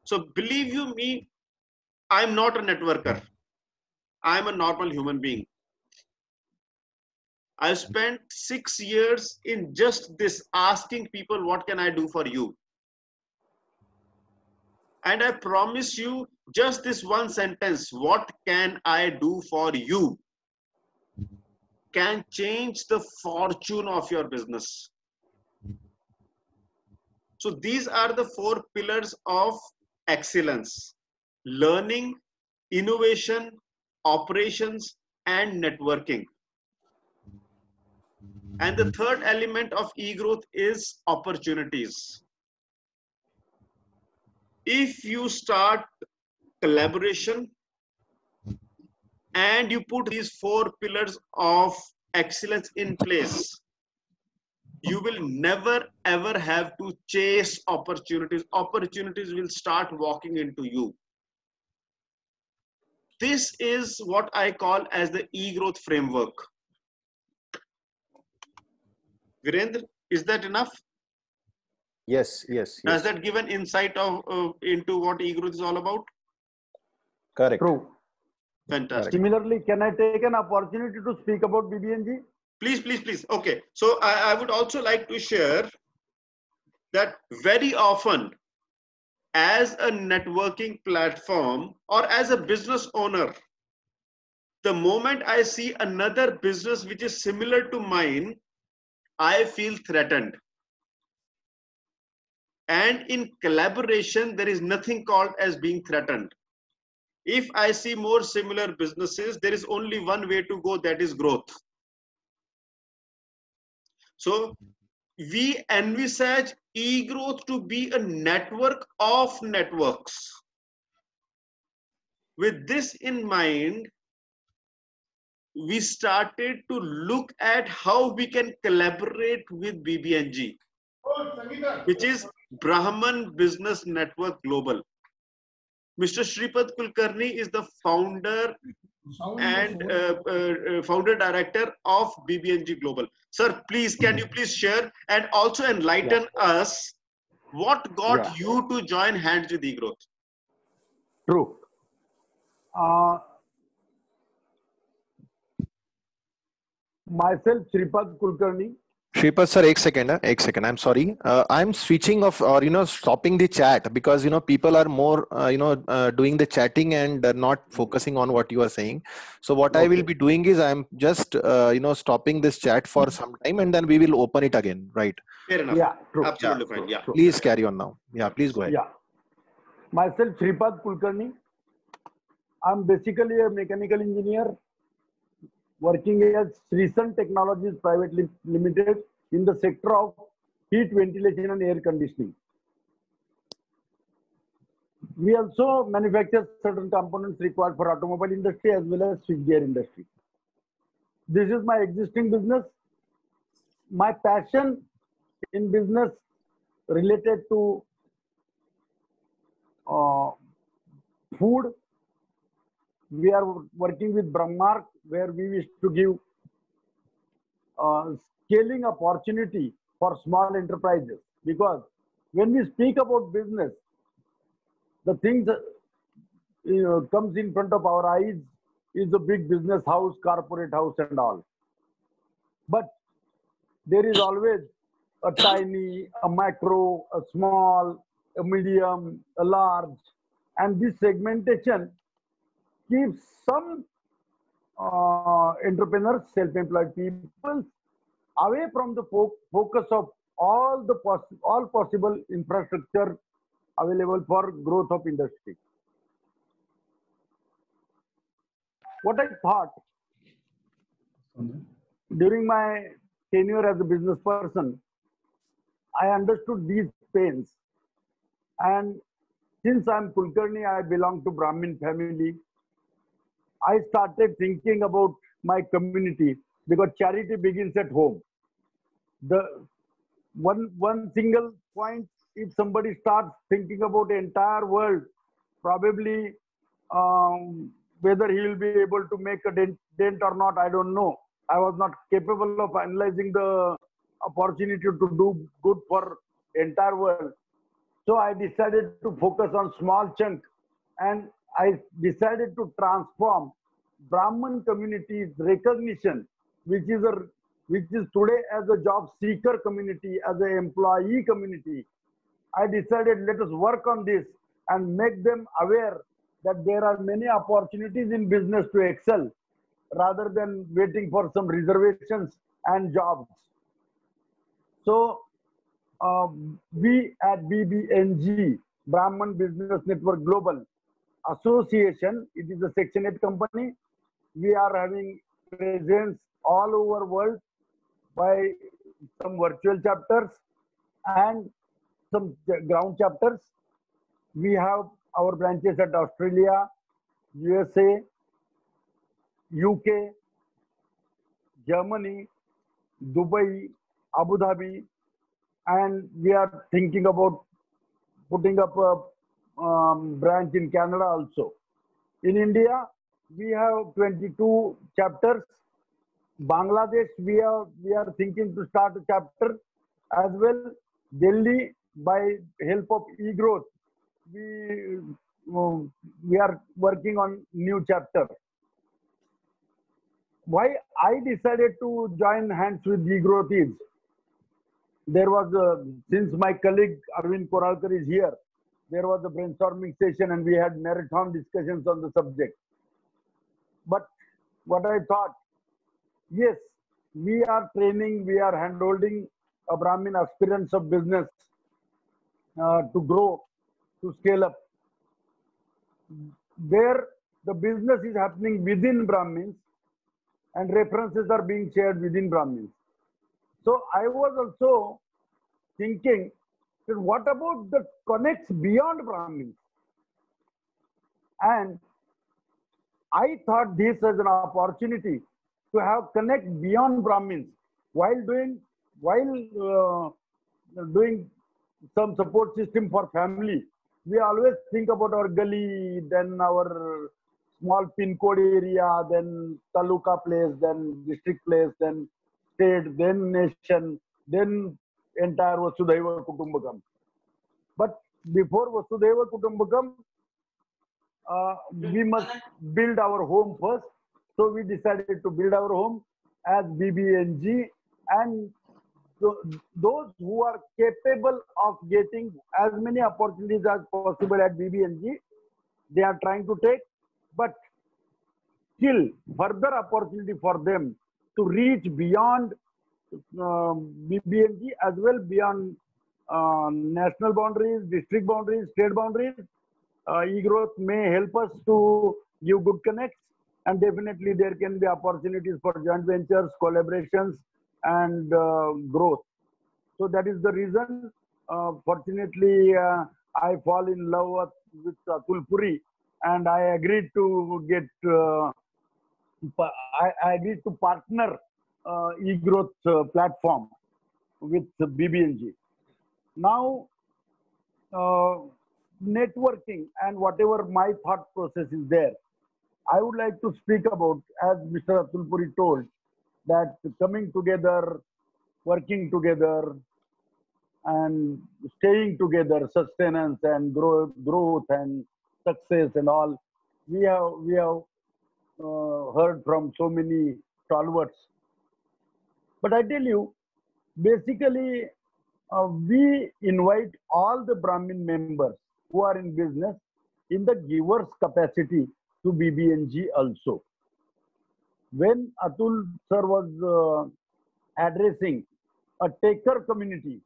So believe you me, I'm not a networker. I'm a normal human being. I spent 6 years in just this, asking people, what can I do for you? And I promise you, just this one sentence, what can I do for you, can change the fortune of your business. So these are the 4 pillars of excellence: learning, innovation, operations, and networking. And the third element of e-growth is opportunities. If you start collaboration and you put these 4 pillars of excellence in place, you will never ever have to chase opportunities. Opportunities will start walking into you. This is what I call as the e-growth framework. Virendra, is that enough? Yes. Does that give an insight of into what e-growth is all about? Correct. True. Fantastic. Similarly, can I take an opportunity to speak about BBNG? Please. Okay. So I would also like to share that very often, as a networking platform or as a business owner, the moment I see another business which is similar to mine, I feel threatened. And in collaboration, there is nothing called as being threatened. If I see more similar businesses, there is only one way to go, that is growth. So we envisage e-growth to be a network of networks. With this in mind, we started to look at how we can collaborate with BBNG, which is Brahman Business Network Global. Mr. Shripad Kulkarni is the founder and founder director of BBNG Global. Sir, please, can you please share and also enlighten us what got you to join hands with e-growth? True. Myself, Shripad Kulkarni. Shripad sir, एक second. I'm sorry. I'm switching off or stopping the chat because people are more doing the chatting and not focusing on what you are saying. So what I will be doing is I'm just stopping this chat for some time and then we will open it again. Right? Fair enough. Yeah, true. Absolutely fine. Yeah. Please carry on now. Yeah, please go ahead. Yeah. Myself, Shripad Kulkarni. I'm basically a mechanical engineer working as Srisan Technologies Private Limited in the sector of heat, ventilation, and air conditioning. We also manufacture certain components required for automobile industry as well as switchgear industry. This is my existing business. My passion in business related to food. We are working with Brahmark, where we wish to give scaling opportunity for small enterprises, because when we speak about business, the things comes in front of our eyes is a big business house, corporate house and all. But there is always a tiny, a micro, a small, a medium, a large, and this segmentation keeps some entrepreneurs, self-employed people away from the focus of all possible infrastructure available for growth of industry. What I thought during my tenure as a business person, I understood these pains, and since I'm Kulkarni, I belong to Brahmin family. I started thinking about my community, because charity begins at home. The one single point, if somebody starts thinking about the entire world, probably whether he will be able to make a dent or not, I don't know. I was not capable of analyzing the opportunity to do good for entire world. So I decided to focus on small chunk, and I decided to transform Brahmin community's recognition, which is today as a job seeker community, as an employee community. I decided, let us work on this and make them aware that there are many opportunities in business to excel, rather than waiting for some reservations and jobs. So we at BBNG, Brahmin Business Network Global Association, it is a Section 8 company. We are having presence all over world by some virtual chapters and some ground chapters. We have our branches at Australia, USA, UK, Germany, Dubai, Abu Dhabi, and we are thinking about putting up a branch in Canada also. In India, we have 22 chapters. Bangladesh, we are thinking to start a chapter as well. Delhi, by help of eGrowth, we are working on new chapter. Why I decided to join hands with eGrowth is, there was since my colleague Arvind Koralkar is here, there was a brainstorming session and we had marathon discussions on the subject. But what I thought, yes, we are training, we are handholding a Brahmin aspirants of business to grow, to scale up. There, the business is happening within Brahmins and references are being shared within Brahmins. So I was also thinking that what about the connects beyond Brahmins? And I thought this as an opportunity to have connect beyond Brahmins while doing some support system for family. We always think about our gully, then our small pin code area, then taluka place, then district place, then state, then nation, then entire Vasudhaiva Kutumbakam. But before Vasudhaiva Kutumbakam, we must build our home first. So we decided to build our home as BBNG, and those who are capable of getting as many opportunities as possible at BBNG, they are trying to take, but still further opportunity for them to reach beyond BBNG as well, beyond national boundaries, district boundaries, state boundaries. eGrowth may help us to give good connects, and definitely there can be opportunities for joint ventures, collaborations, and growth. So that is the reason. Fortunately, I fall in love with Atul Puri, and I agreed to get. I agreed to partner eGrowth platform with BBNG. Now, networking and whatever my thought process is there, I would like to speak about, as Mr. Atul Puri told, that coming together, working together, and staying together, sustenance and growth and success and all. We have heard from so many stalwarts. But I tell you, basically, we invite all the Brahmin members who are in business in the giver's capacity to BBNG also. When Atul sir was addressing a taker community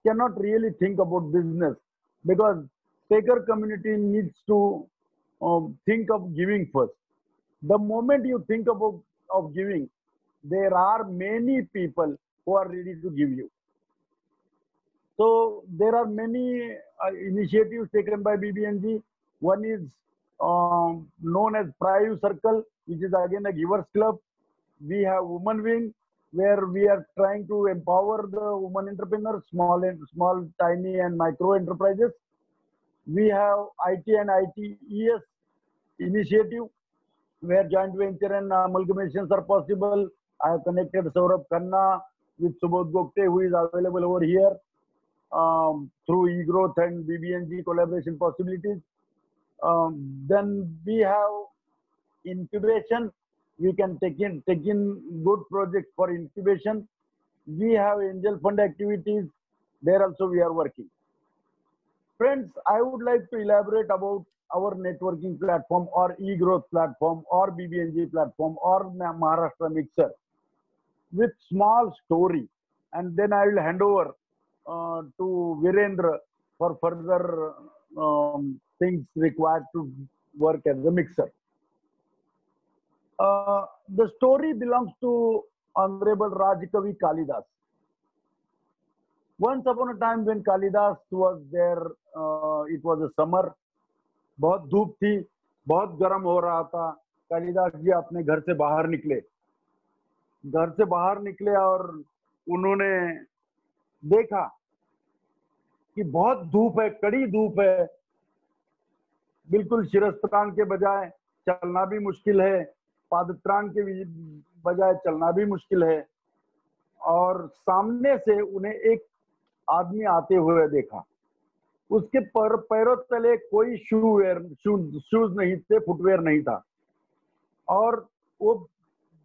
cannot really think about business, because taker community needs to think of giving first. The moment you think about giving, there are many people who are ready to give you. So there are many initiatives taken by BBNG. One is known as Prayu Circle, which is again a givers club. We have Women Wing, where we are trying to empower the women entrepreneurs, small, tiny and micro enterprises. We have IT and ITES initiative, where joint venture and amalgamations are possible. I have connected Saurabh Khanna with Subodh Gokte, who is available over here, through eGrowth and BBNG collaboration possibilities. Then we have incubation. We can take in good projects for incubation. We have angel fund activities. There also we are working. Friends, I would like to elaborate about our networking platform or eGrowth platform or BBNG platform or Maharashtra Mixer with small story, and then I will hand over to Virendra for further things required to work as a mixer. The story belongs to Honorable Rajkavi Kalidas. Once upon a time when Kalidas was there, it was a summer. बहुत धूप थी, बहुत गर्म हो रहा था. कालिदास जी अपने घर से बाहर निकले और उन्होंने देखा कि बहुत धूप है, कड़ी धूप है. बिल्कुल शिरस्त्राण के बजाय चलना भी मुश्किल है, पादत्राण के बजाय चलना भी मुश्किल है. और सामने से उन्हें एक आदमी आते हुए देखा. उसके पैरों तले कोई शूज नहीं थे, फुटवेयर नहीं था, और वो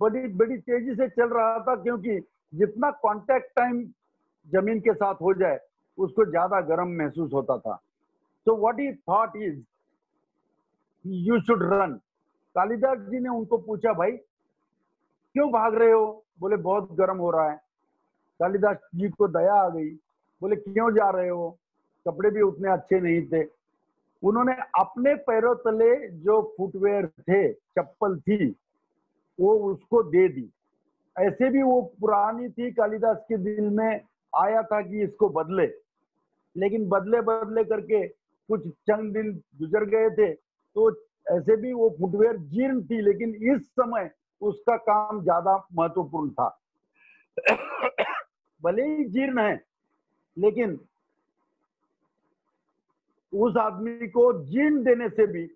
बड़ी तेजी से चल रहा था, क्योंकि जितना कांटेक्ट टाइम जमीन के साथ हो जाए उसको ज्यादा गर्म महसूस होता था. So what he thought is, you should run. Kalidas जी ने उनको पूछा, भाई क्यों भाग रहे हो? बोले बहुत गर्म हो रहा है. कालिदास जी को दया आ गई. बोले क्यों जा रहे हो? कपड़े भी उतने अच्छे नहीं थे. उन्होंने अपने पैरों तले जो फुटवेयर थे, चप्पल थी, वो उसको दे दी. ऐसे भी वो पुरानी थी, कालिदास के दिल में आया था कि इसको बदले, लेकिन बदले करके कुछ चंद दिन गुजर गए थे, तो ऐसे भी वो फुटवेयर जीर्ण थी, लेकिन इस समय उसका काम ज्यादा महत्वपूर्ण था. भले ही जीर्ण है, लेकिन उस आदमी को जीर्ण देने से भी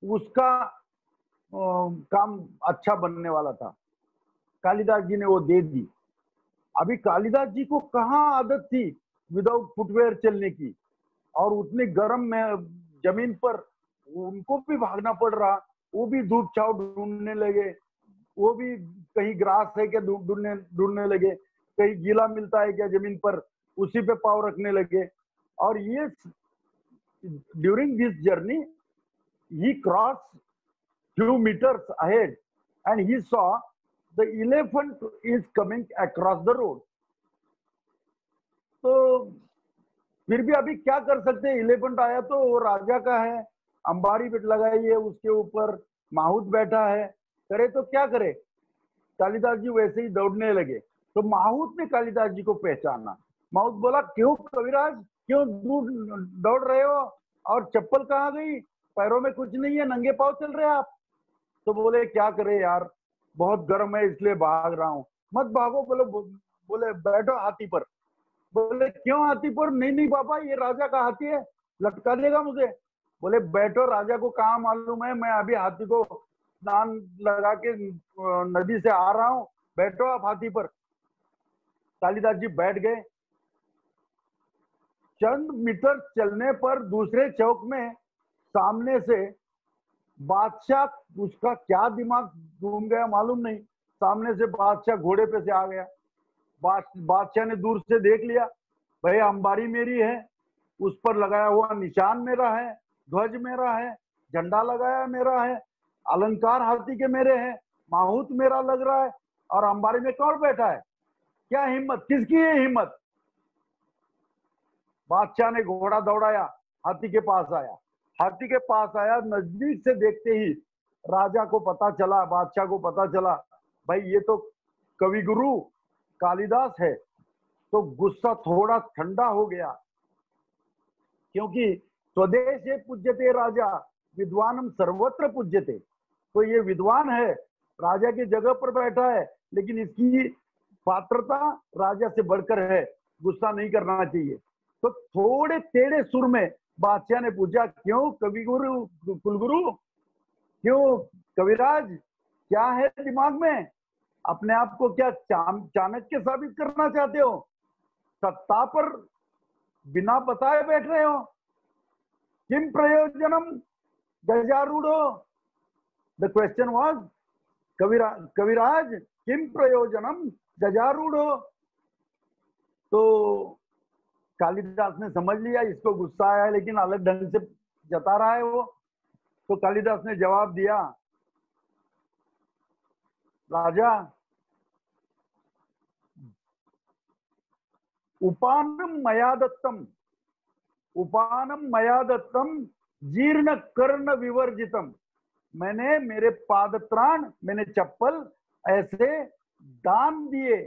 उसका काम अच्छा बनने वाला था. कालिदास जी ने वो दे दी. अभी कालिदास जी को कहाँ आदत थी विदाउट फुटवेयर चलने की, और उतनी गर्म में जमीन पर उनको भी भागना पड़ रहा. वो भी धूप छाव ढूंढने लगे, वो भी कहीं ग्रास है क्या ढूंढने लगे, कहीं गीला मिलता है क्या जमीन पर, उसी पे पाँव रखने लगे. और ये during this journey he crossed few meters ahead and he saw the elephant is coming across the road. तो फिर भी अभी क्या कर सकते हैं? एलिफेंट आया तो वो राजा का है, अंबारी लगाई है उसके ऊपर, माहूत बैठा है, करे तो क्या करे? कालिदास जी वैसे ही दौड़ने लगे। तो माहूत ने कालिदास जी को पहचाना। माहूत बोला, क्यों कविराज, क्यों दूर दौड़ रहे हो, और चप्पल कहाँ गई, पैरों में कुछ नहीं है, नंगे पाँव चल रहे आप। तो बोले, क्या करे यार, बहुत गर्म है इसलिए भाग रहा हूँ। मत भागो। बोले बैठो हाथी पर। बोले, क्यों हाथी पर? नहीं नहीं बाबा, ये राजा का हाथी है, लटका देगा मुझे। बोले, बैठो, राजा को कहाँ मालूम है, मैं अभी हाथी को स्नान लगा के नदी से आ रहा हूँ, बैठो आप हाथी पर। कालिदास जी बैठ गए। चंद मीटर चलने पर दूसरे चौक में सामने से बादशाह, उसका क्या दिमाग घूम गया मालूम नहीं, सामने से बादशाह घोड़े पे से आ गया। बादशाह ने दूर से देख लिया, भाई अंबारी मेरी है, उस पर लगाया हुआ निशान मेरा है, ध्वज मेरा है, झंडा लगाया मेरा है, अलंकार हाथी के मेरे हैं, माहूत मेरा लग रहा है, और अंबारी में कौन बैठा है? क्या हिम्मत, किसकी है हिम्मत? बादशाह ने घोड़ा दौड़ाया, हाथी के पास आया। हाथी के पास आया, नजदीक से देखते ही राजा को पता चला, बादशाह को पता चला, भाई ये तो कवि गुरु कालिदास है। तो गुस्सा थोड़ा ठंडा हो गया, क्योंकि स्वदेशे पूज्यते राजा विद्वानम सर्वत्र पूज्यते। तो ये विद्वान है, राजा की जगह पर बैठा है, लेकिन इसकी पात्रता राजा से बढ़कर है, गुस्सा नहीं करना चाहिए। तो थोड़े टेढ़े सुर में बादशाह ने पूछा, क्यों कविगुरु, कुलगुरु, क्यों कविराज, क्या है दिमाग में? अपने आप को क्या चाणक्य साबित करना चाहते हो? सत्ता पर बिना बताए बैठ रहे हो? किम प्रयोजनम गजारूढ़ो? द क्वेश्चन वाज, कविराज किम प्रयोजनम गजारूढ़ो? तो कालिदास ने समझ लिया इसको गुस्सा आया है, लेकिन अलग ढंग से जता रहा है वो। तो कालिदास ने जवाब दिया, राजा, उपानम मया दत्तम, उपानम मया दत्तम जीर्ण कर्ण विवर्जितम। मैंने मेरे पादत्राण, मैंने चप्पल ऐसे दान दिए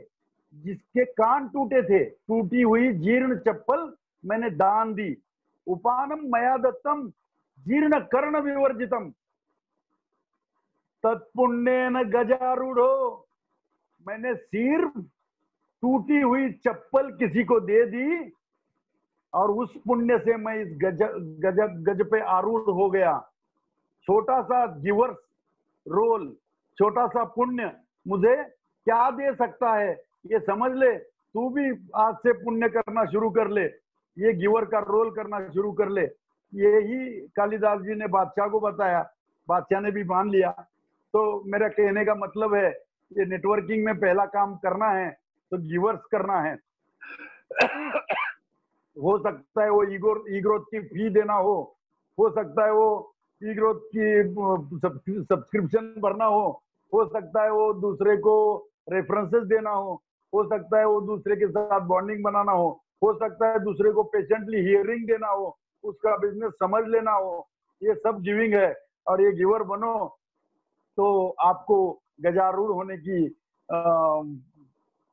जिसके कान टूटे थे, टूटी हुई जीर्ण चप्पल मैंने दान दी। उपानम मया दत्तम जीर्ण कर्ण विवर्जितम तत्पुण्येन गजारूढ़ो। मैंने सिर्फ टूटी हुई चप्पल किसी को दे दी, और उस पुण्य से मैं इस गज पे आरूढ़ हो गया। छोटा सा गिवर्स रोल, छोटा सा पुण्य मुझे क्या दे सकता है, ये समझ ले। तू भी आज से पुण्य करना शुरू कर ले, ये गिवर का रोल करना शुरू कर ले। यही कालिदास जी ने बादशाह को बताया, बादशाह ने भी मान लिया। तो मेरा कहने का मतलब है, ये नेटवर्किंग में पहला काम करना है तो गिवर्स करना है। हो सकता है वो ई-ग्रोथ की फी देना हो सकता है वो ई-ग्रोथ की सब्सक्रिप्शन भरना हो सकता है वो दूसरे को रेफरेंसेस देना हो सकता है वो दूसरे के साथ बॉन्डिंग बनाना हो सकता है दूसरे को पेशेंटली हियरिंग देना हो, उसका बिजनेस समझ लेना हो। ये सब गिविंग है, और ये गिवर बनो तो आपको गजारूढ़ होने की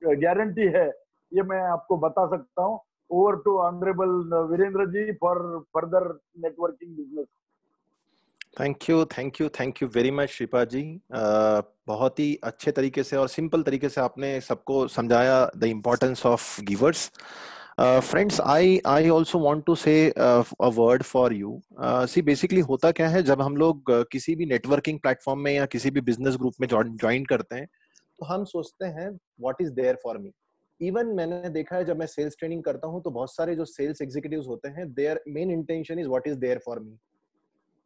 गारंटी है, ये मैं आपको बता सकता हूँ। Over to honourable Virendra ji for further networking business. Thank you very much Shripad ji. बहुत ही अच्छे तरीके से और सिंपल तरीके से आपने सबको समझाया the importance of givers. Friends, I also want to say a word for you. See basically होता क्या है, जब हम लोग किसी भी नेटवर्किंग प्लेटफॉर्म में या किसी भी बिजनेस ग्रुप में ज्वाइन करते हैं तो हम सोचते हैं what is there for me. Even मैंने देखा है जब मैं सेल्स ट्रेनिंग करता हूं तो बहुत सारे जो सेल्स एग्जीक्यूटिव्स होते हैं, their main intention is what is there for me,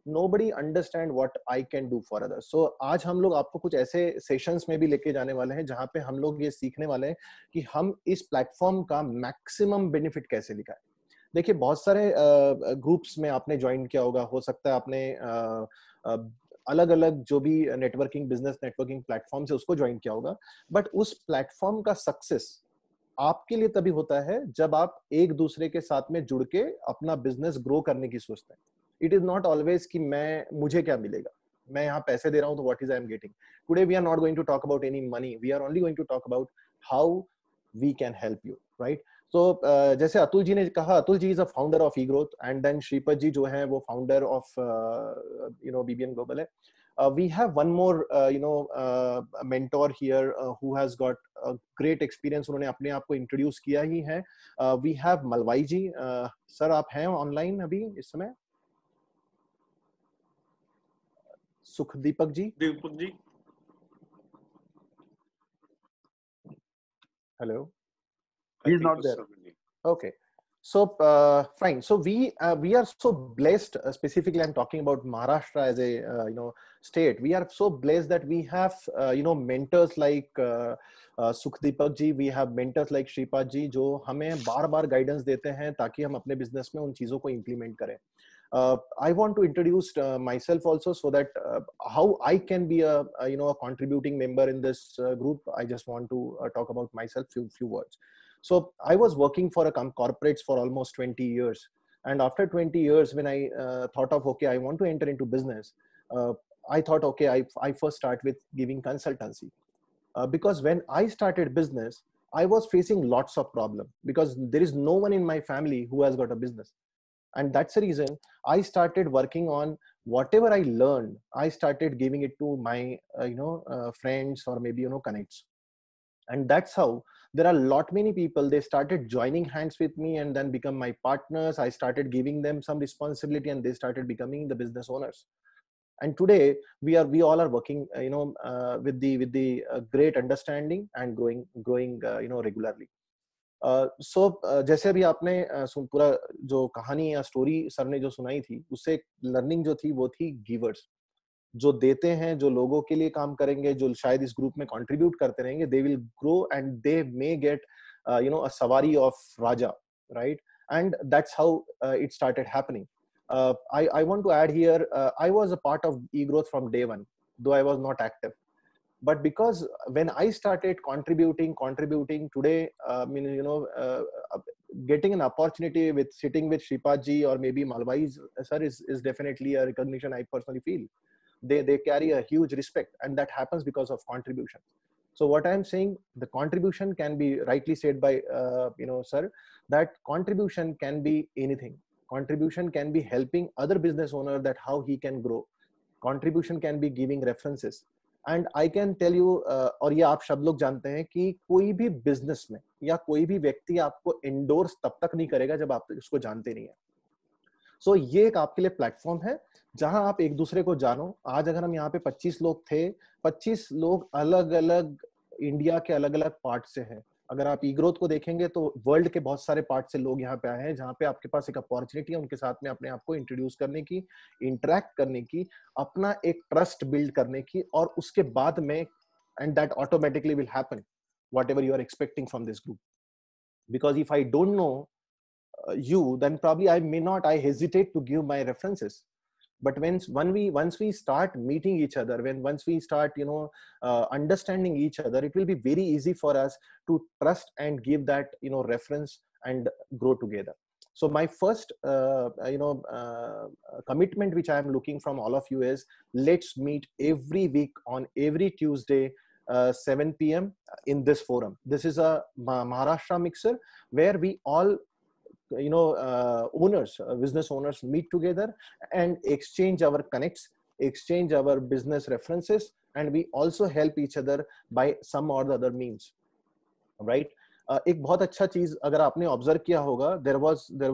nobody understand what I can do for others. So आज हम लोग आपको कुछ ऐसे सेशंस में भी लेके जाने वाले हैं जहां पे हम लोग ये सीखने वाले हैं कि हम इस प्लेटफॉर्म का मैक्सिमम बेनिफिट कैसे निकालें। देखिए, बहुत सारे ग्रुप्स में आपने ज्वाइन किया होगा, हो सकता है आपने अलग अलग जो भी नेटवर्किंग बिजनेस नेटवर्किंग प्लेटफॉर्म है उसको ज्वाइन किया होगा, बट उस प्लेटफॉर्म का सक्सेस आपके लिए तभी होता है जब आप एक दूसरे के साथ में जुड़ के अपना बिजनेस ग्रो करने की सोचते हैं। इट इज नॉट ऑलवेज कि मुझे क्या मिलेगा, मैं यहाँ पैसे दे रहा हूँ तो what is I am getting. Today we are not going to talk about any money. We are only going to talk about how we can help you, right? So जैसे अतुल जी ने कहा, Atul ji is a founder of eGrowth, and then Shripad जी जो है वो founder of BBN Global है. We have one more mentor here who has got a great experience. उन्होंने अपने आप को introduce किया ही है. We have Malwai ji. Sir आप हैं online अभी इस समय? सुखदीपक जी. Deepak ji. Hello. He's not there. Okay. So fine. So we are so blessed. Specifically, I'm talking about Maharashtra as a state. We are so blessed that we have mentors like Sukhdeepak ji. We have mentors like Shripad ji, जो हमें बार-बार guidance देते हैं ताकि हम अपने business में उन चीजों को implement करें. I want to introduce myself also, so that how I can be a contributing member in this group. I just want to talk about myself few words. So I was working for a corporates for almost 20 years, and after 20 years, when I thought of, okay, I want to enter into business, I thought, okay, I first start with giving consultancy, because when I started business, I was facing lots of problems because there is no one in my family who has got a business. And that's the reason I started working on whatever I learned. I started giving it to my friends or maybe connects, and that's how there are many people. They started joining hands with me and then become my partners. I started giving them some responsibility, and they started becoming the business owners. And today we all are working with the great understanding and growing regularly. So जैसे अभी आपने पूरा जो कहानी या story sir ने जो सुनाई थी, उससे लर्निंग जो थी वो थी गिवर्स, जो देते हैं, जो लोगों के लिए काम करेंगे, जो शायद इस ग्रुप में कंट्रीब्यूट करते रहेंगे, they will grow and they may get a savari of Raja, right? And that's how it started happening. I want to add here, I was a part of eGrowth from day one, though I was not active. But because when I started contributing today, getting an opportunity with sitting with Shripad ji or maybe Malwai sir is definitely a recognition I personally feel. They carry a huge respect, and that happens because of contribution. So what I'm saying, the contribution can be rightly said by sir, that contribution can be anything. Contribution can be helping other business owner that how he can grow. Contribution can be giving references. And I can tell you, और ये आप सब लोग जानते हैं कि कोई भी बिजनेस में या कोई भी व्यक्ति आपको इंडोर्स तब तक नहीं करेगा जब आप उसको जानते नहीं है. So ये एक आपके लिए प्लेटफॉर्म है जहां आप एक दूसरे को जानो. आज अगर हम यहाँ पे 25 लोग थे, 25 लोग अलग अलग इंडिया के अलग अलग पार्ट से हैं. अगर आप eGrowth को देखेंगे तो वर्ल्ड के बहुत सारे पार्ट से लोग यहाँ पे आए हैं, जहाँ पे आपके पास एक अपॉर्चुनिटी है उनके साथ में अपने आप को इंट्रोड्यूस करने की, इंटरेक्ट करने की, अपना एक ट्रस्ट बिल्ड करने की, और उसके बाद में and that automatically will happen whatever you are expecting from this group. Because if I don't know you, then probably I hesitate to give my references. But once we start meeting each other, once we start understanding each other, it will be very easy for us to trust and give that reference and grow together. So my first commitment which I am looking from all of you is, let's meet every week on every Tuesday 7 p.m. in this forum. This is a Maharashtra Mixer where we all owners, business owners meet together and exchange our connects, exchange our business references, and we also help each other by some or the other means, right? एक बहुत अच्छा चीज अगर आपने observe किया होगा, there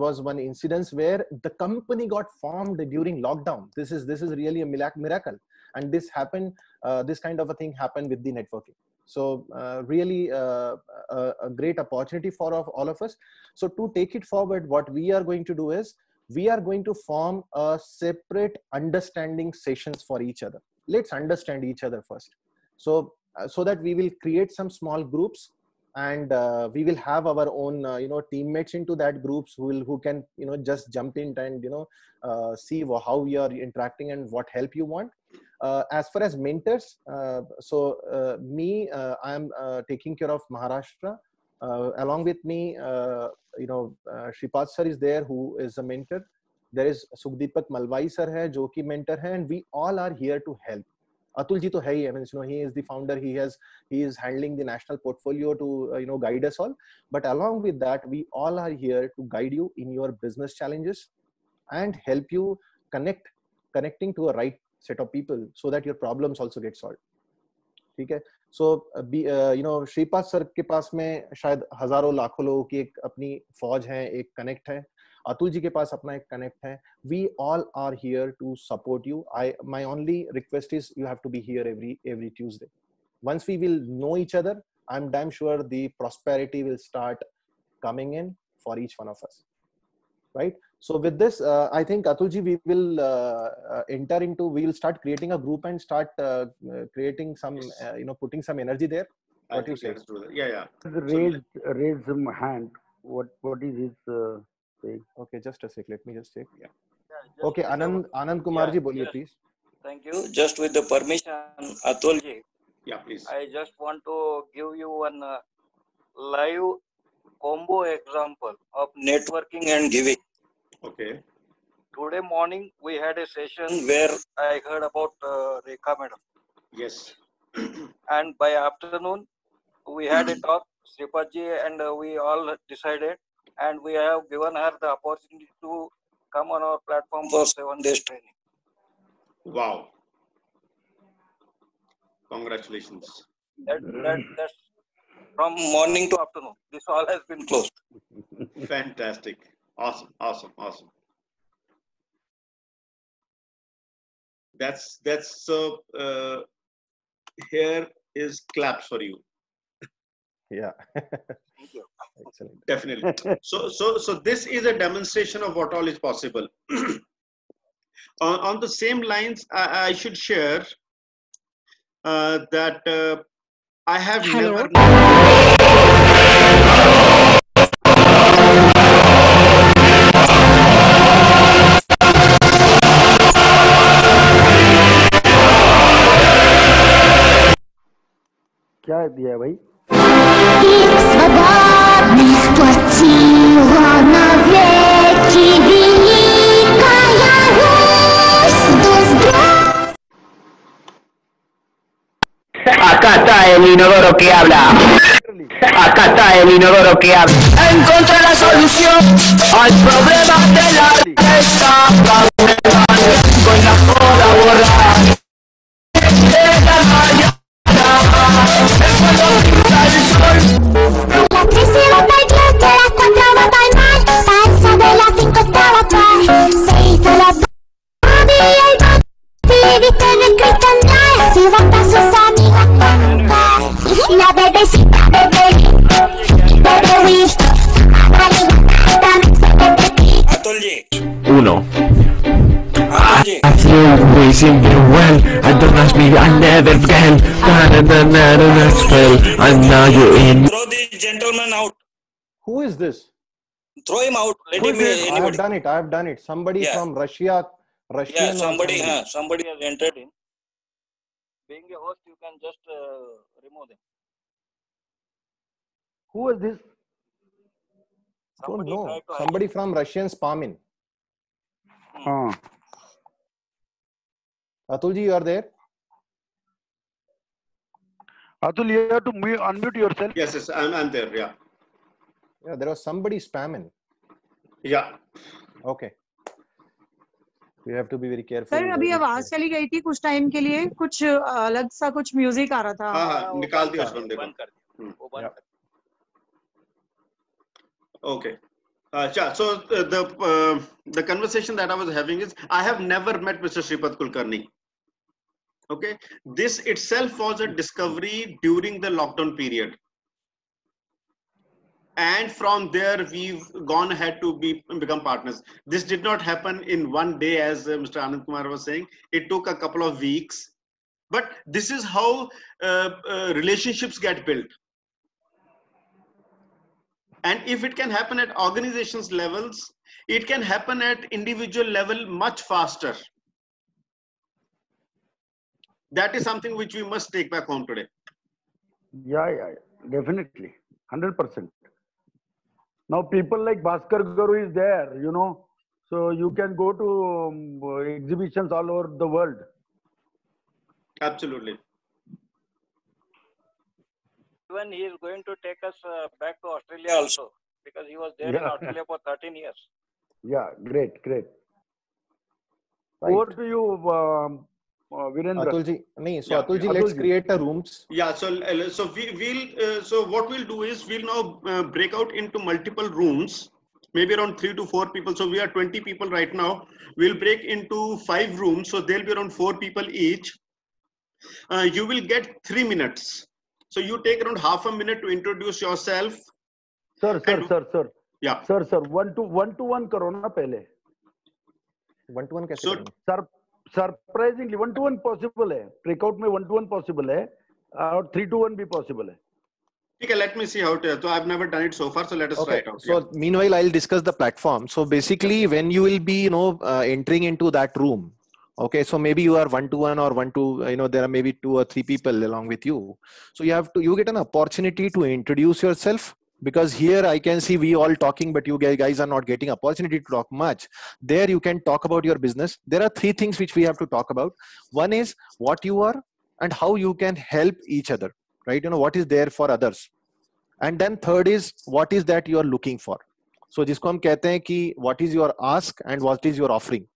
was one incident where the company got formed during lockdown. This is really a miracle, and this happened, this kind of a thing happened with the networking. So really a great opportunity for all of us. So to take it forward, what we are going to do is, we are going to form a separate understanding sessions for each other. Let's understand each other first. So that we will create some small groups, and we will have our own teammates into that groups who can just jump in and see how we are interacting and what help you want. As far as mentors, me, I am taking care of Maharashtra. Along with me, Shripad sir is there, who is a mentor. there is Sukdeepak Malvai sir hai jo ki mentor hai, and we all are here to help. Atul ji to hai hi, I mean, he is the founder, he is handling the national portfolio to guide us all, but along with that we all are here to guide you in your business challenges and help you connecting to a right set of people so that your problems also get solved. ठीक है? So Shripad sir के पास में शायद हजारों लाखों लोगों की एक अपनी फौज है, एक कनेक्ट है. अतुल जी के पास अपना एक कनेक्ट है. We all are here to support you. My only request is you have to be here every Tuesday. Once we will know each other, I'm damn sure the prosperity will start coming in for each one of us, right? So with this, I think Atul ji, we will we will start creating a group and start creating some, putting some energy there. What do you say? Yeah. Raise some hand. What is his saying? Okay, just a sec. Let me just check. Yeah. Okay, Anand Kumar ji, boliye please. Thank you. Just with the permission, Atul ji. Yeah, please. I just want to give you one live combo example of networking and giving. Okay. Today morning we had a session where I heard about Rekha madam. Yes. And by afternoon we had a talk, Sripad ji, and we all decided, and we have given her the opportunity to come on our platform for 7 days training. Wow. Congratulations. That's from morning to afternoon. This all has been closed. Fantastic. Awesome. That's so. Here is claps for you. Yeah. Thank you. Excellent. Definitely. So this is a demonstration of what all is possible. On the same lines, I should share that I have never. क्या दिया भाई? Acá está el inodoro que habla. Acá está el inodoro que habla. Encontré la solución al problema de la fiesta. Con la joda borrada de la mañana. El pueblo pinta el sol. A las 3 se va a bailar, a las 4 va a bailar. Salsa de las 5 estaba acá. 6 de las 2 y el 2. Viste en el cristal, si va a sus amigas con la bebecita, bebé wish. Atul ji. 1. I feel wishing you well. I don't ask me, I never can. And now you're in. Throw this gentleman out. Who is this? Throw him out. Let him I have done it. Somebody from Russia. Yeah, somebody has entered in. Being a host, you can just remove them. Who is this? Don't know. Somebody from Russian spamming. Atul ji, you are there? Atul, you have to unmute yourself. Yes, I'm there. Yeah. Yeah, there was somebody spamming. Yeah. Okay. We have to be very careful. Sir अभी आवाज चली गई थी कुछ time के लिए, कुछ अलग सा कुछ म्यूजिक आ रहा था. हाँ, निकाल दिया उस बंदे को. Okay. So the conversation that I was having is, I have never met Mr. Sripad Kulkarni. Okay, this itself was a discovery during the lockdown period, and from there we've gone ahead to become partners. This did not happen in one day, as Mr. Anand Kumar was saying. It took a couple of weeks, but this is how relationships get built. And if it can happen at organizations levels, it can happen at individual level much faster. That is something which we must take back home today. Yeah, definitely, 100%. Now people like Bhaskar Garu is there, So you can go to exhibitions all over the world. Absolutely. Even he is going to take us back to Australia also, because he was there in Yeah. Australia for 13 years. Yeah, great, great. Right. Over to you, Virendra. Atulji, nahi, so Yeah, Atulji, yeah. let's Atulji. create a rooms. Yeah, so so what we'll do is we'll now break out into multiple rooms, maybe around 3 to 4 people. So we are 20 people right now. We'll break into 5 rooms, so there'll be around 4 people each. You will get 3 minutes. So you take around half a minute to introduce yourself. Sir. Yeah. Sir, one to one करो ना पहले. 1-to-1 कैसे So, करेंगे? Surprisingly 1-to-1 possible है. Breakout में 1-to-1 possible है और 3-to-1 भी possible है. okay, let me see how it is. So I've never done it so far, so let us try Okay. it out. So meanwhile, I'll discuss the platform. So basically, when you will be, entering into that room, okay, so maybe you are 1-to-1 or 1-to, there are maybe 2 or 3 people along with you. So you get an opportunity to introduce yourself, because here I can see we all talking, but you guys are not getting opportunity to talk much. There you can talk about your business. There are 3 things which we have to talk about. One is what you are and how you can help each other, right? What is there for others. And then third is what is that you are looking for. So जिसको हम कहते हैं कि what is your ask and what is your offering.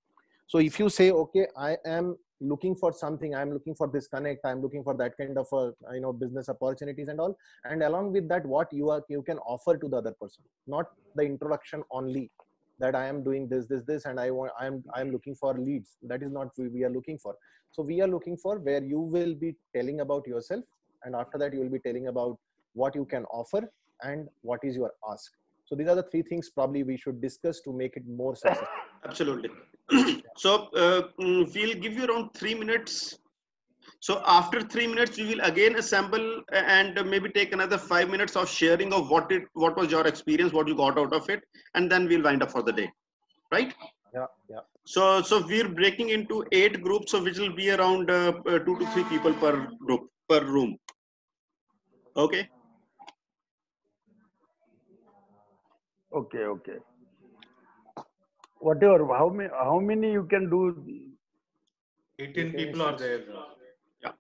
So if you say, okay, I am looking for something, I'm looking for this connect, I'm looking for that kind of business opportunities and all, and along with that, what you can offer to the other person, not the introduction only, that I am doing this, and I am looking for leads. That is not what we are looking for. So we are looking for where you will be telling about yourself, and after that you will be telling about what you can offer and what is your ask. So these are the 3 things probably we should discuss to make it more successful. Absolutely. So we'll give you around 3 minutes. So after 3 minutes, we will again assemble and maybe take another 5 minutes of sharing of what was your experience, what you got out of it, and then we'll wind up for the day, right? Yeah. So we're breaking into 8 groups, so which will be around 2 to 3 people per group, per room. Okay. Okay. Whatever. How many you can do? 18 people are there. Yeah.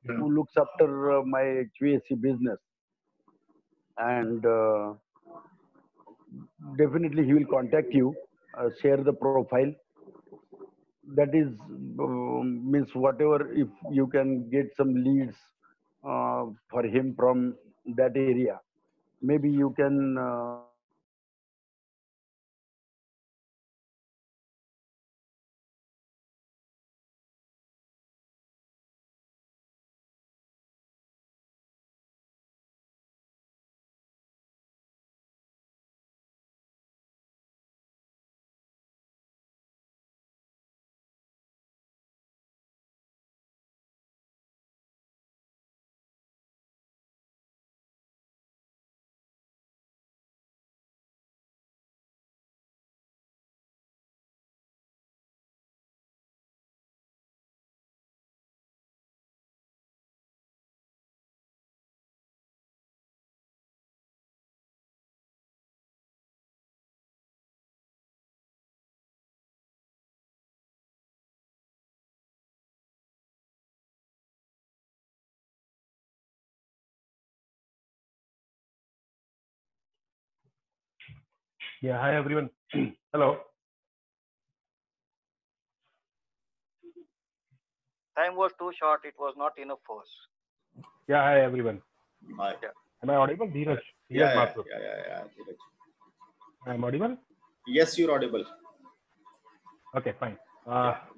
who looks after my QAC business, and definitely he will contact you, share the profile. That is means whatever, if you can get some leads for him from that area, maybe you can Yeah, hi everyone. Hello. Time was too short. It was not enough for us. Yeah, hi everyone. Hi. Am I audible? Dheeraj. Yeah, Mathur. Dheeraj. I'm audible? Yes, you're audible. Okay, fine.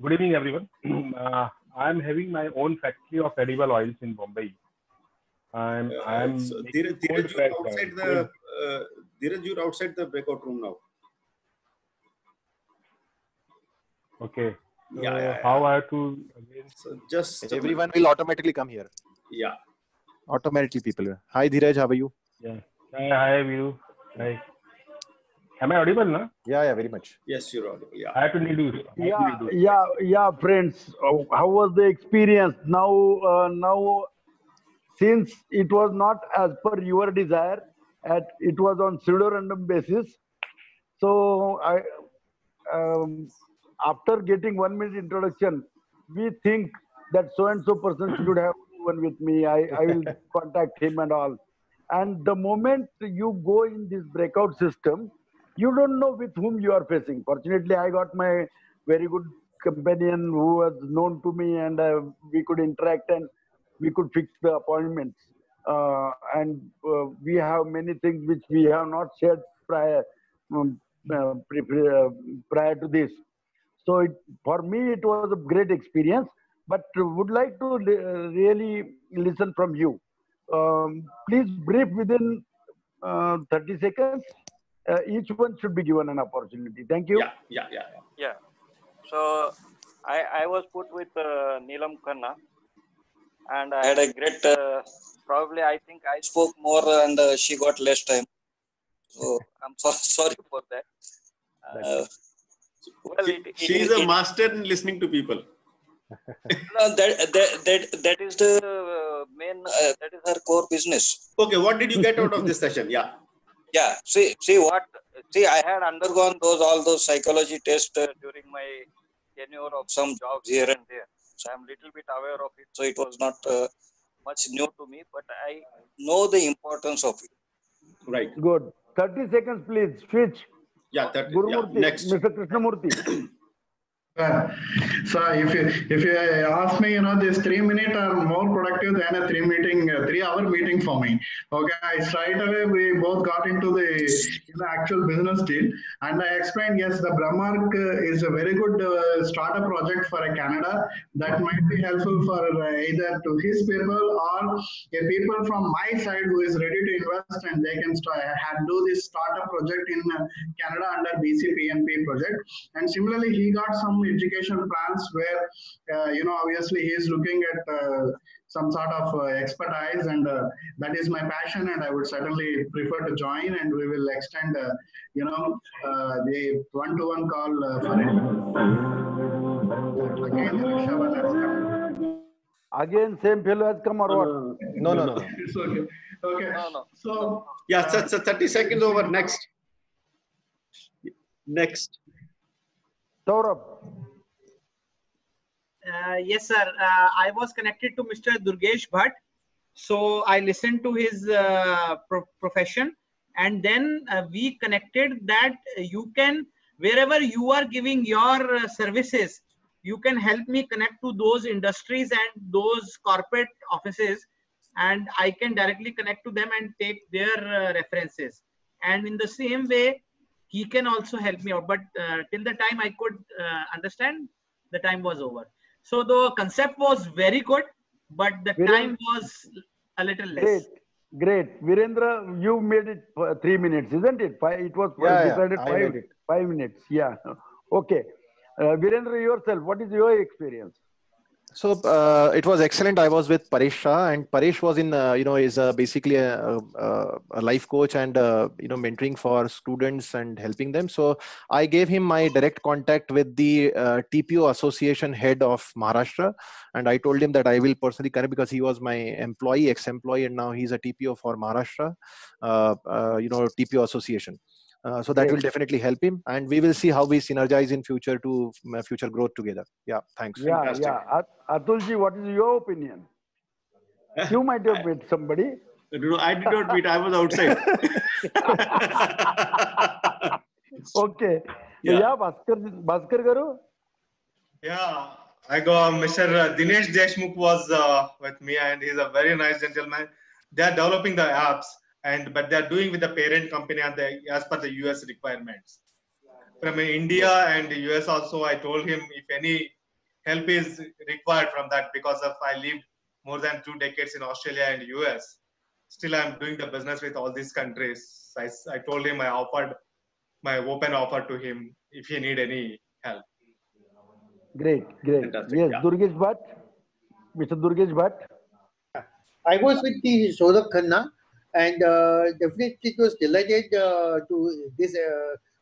Good evening, everyone. I'm having my own factory of edible oils in Bombay. I'm So making Dheeraj, cold pressed you're outside oil. Dheeraj, you're outside the breakout room now. Okay. So Yeah. how I have to again? So just everyone will automatically come here. Yeah. Automatically people. Hi Dheeraj, how are you? Yeah. Hi, Viru. Hi. Am I audible, no? Yeah, very much. Yes, you're audible. Yeah. I have to need to. Yeah, friends. How was the experience? Now, since it was not as per your desire, it was on pseudo-random basis. So after getting 1 minute introduction, we think that so and so person should have one with me. I will contact him and all. And the moment you go in this breakout system, you don't know with whom you are facing. Fortunately, I got my very good companion who was known to me, and we could interact and we could fix the appointments. We have many things which we have not shared prior prior to this. So for me, it was a great experience, but would like to really listen from you. Please brief within 30 seconds. Each one should be given an opportunity. Thank you. Yeah. So I was put with Neelam Khanna, and I had a great. Probably I think I spoke more and she got less time. So I'm sorry for that. Well, she is a master in listening to people. No, that is the main. That is her core business. Okay, what did you get out of this session? Yeah. Yeah. See. I had undergone all those psychology tests during my tenure of some jobs here and there. So I'm little bit aware of it. So it was not much new to me, but I know the importance of it. Right. Good. 30 seconds, please. Switch. Yeah, 30. Gurumurthy, Next. Mr. Krishnamurthy. So if you ask me, this 3 minutes are more productive than a 3-hour meeting for me. Okay, straight away we both got into the actual business deal, and I explained, yes, the Brahmark is a very good startup project for Canada that might be helpful for either to his people or a people from my side who is ready to invest, and they can do this startup project in Canada under BCPNP project. And similarly, he got some education plans where obviously he is looking at some sort of expertise, and that is my passion, and I would certainly prefer to join, and we will extend the one-to-one call for it. Again, same fellow has come or what? No. It's okay. Okay. No. So yeah, 30 seconds over. Next. Saurabh. Yes, sir. I was connected to Mr. Durgesh Bhatt. So I listened to his profession, and then we connected that you can, wherever you are giving your services, you can help me connect to those industries and those corporate offices, and I can directly connect to them and take their references. And in the same way, he can also help me out. But till the time I could understand, the time was over. So the concept was very good, but the time was a little less. Great. Virendra, you made it 3 minutes, isn't it? It was decided I made it. 5 minutes. Yeah. Okay. Virendra, yourself, what is your experience? So it was excellent. I was with Paresh Shah, and Paresh was in, is basically a life coach and, mentoring for students and helping them. So I gave him my direct contact with the TPO Association head of Maharashtra. And I told him that I will personally connect because he was my employee, ex-employee, and now he's a TPO for Maharashtra, TPO Association. So that will definitely help him, and we will see how we synergize in future to future growth together. Yeah, thanks. Yeah. Atulji, what is your opinion? You might have met somebody. No, I did not meet. I was outside. Okay. Yeah, Bhaskar Garu. Yeah, I got Mr. Dinesh Deshmukh was with me, and he's a very nice gentleman. They are developing the apps, but they are doing with the parent company and as per the US requirements. From India and the US also, I told him if any help is required from that, because I lived more than 2 decades in Australia and US. Still, I'm doing the business with all these countries. I told him I offered my open offer to him if he need any help. Great. Fantastic. Yes, Yeah. Durgesh Bhatt. Mr. Durgesh Bhatt. I was with the Saurabh Khanna, and definitely it was delighted to this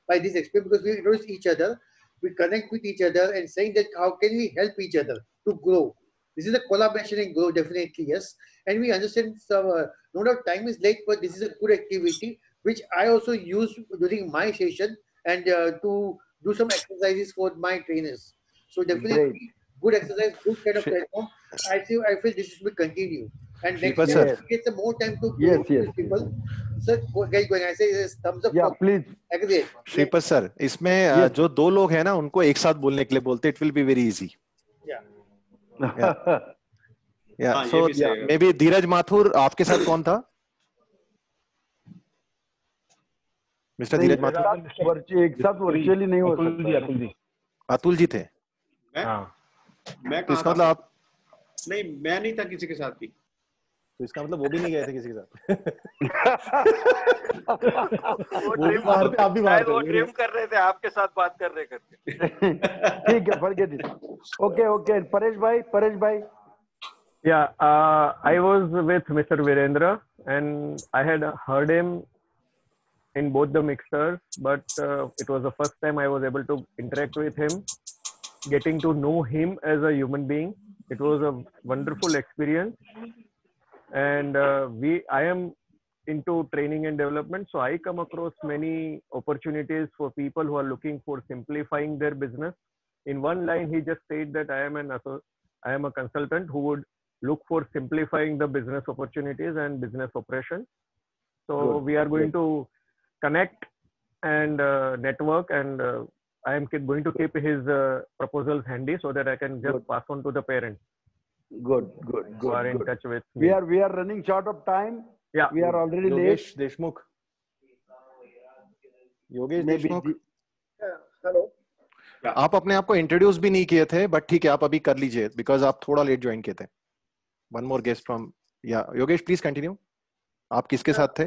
by this experience, because we introduce each other, we connect with each other, and saying that how can we help each other to grow. This is a collaboration and grow, definitely, yes. And we understand some, no doubt time is late, but this is a good activity which I also use during my session, and to do some exercises for my trainers. So definitely good exercise, good kind of platform. I feel this should be continued. And next Shripath time sir. we get some more time to Yes. people. Sir, going. I say thumbs up. Yeah, please. Agree. Shripad sir, इसमें जो 2 लोग हैं ना, उनको एक साथ बोलने के लिए बोलते, it will be very easy. Yeah. So maybe धीरज माथुर, आपके साथ कौन था? मिस्टर धीरज माथुर एक साथ वर्चुअली नहीं हो सकता. अतुल जी थे. मैं तो इसका मतलब आप नहीं, मैं नहीं था किसी के साथ भी. तो इसका मतलब वो भी नहीं गए थे किसी के साथ. वो ड्रीम कर रहे थे आपके साथ बात कर रहे करके. ठीक है, forget it. Okay. परेश भाई. Yeah, I was with Mr. Virendra, and I had heard him in both the mixers, but it was the first time I was able to interact with him, getting to know him as a human being. It was a wonderful experience, and I am into training and development, so I come across many opportunities for people who are looking for simplifying their business. In one line, he just said that I am a consultant who would look for simplifying the business opportunities and business operations. So we are going to connect and network, and I am going to keep his proposals handy so that I can just pass on to the parents. Good. Who are in touch with me. We are running short of time. Yeah. We are already late. Yogesh Deshmukh. Hello. आप अपने आप को introduce भी नहीं किए थे, but ठीक है, आप अभी कर लीजिए बिकॉज आप थोड़ा लेट ज्वाइन किए थे. One more guest from Yogesh, please continue. आप किसके साथ थे?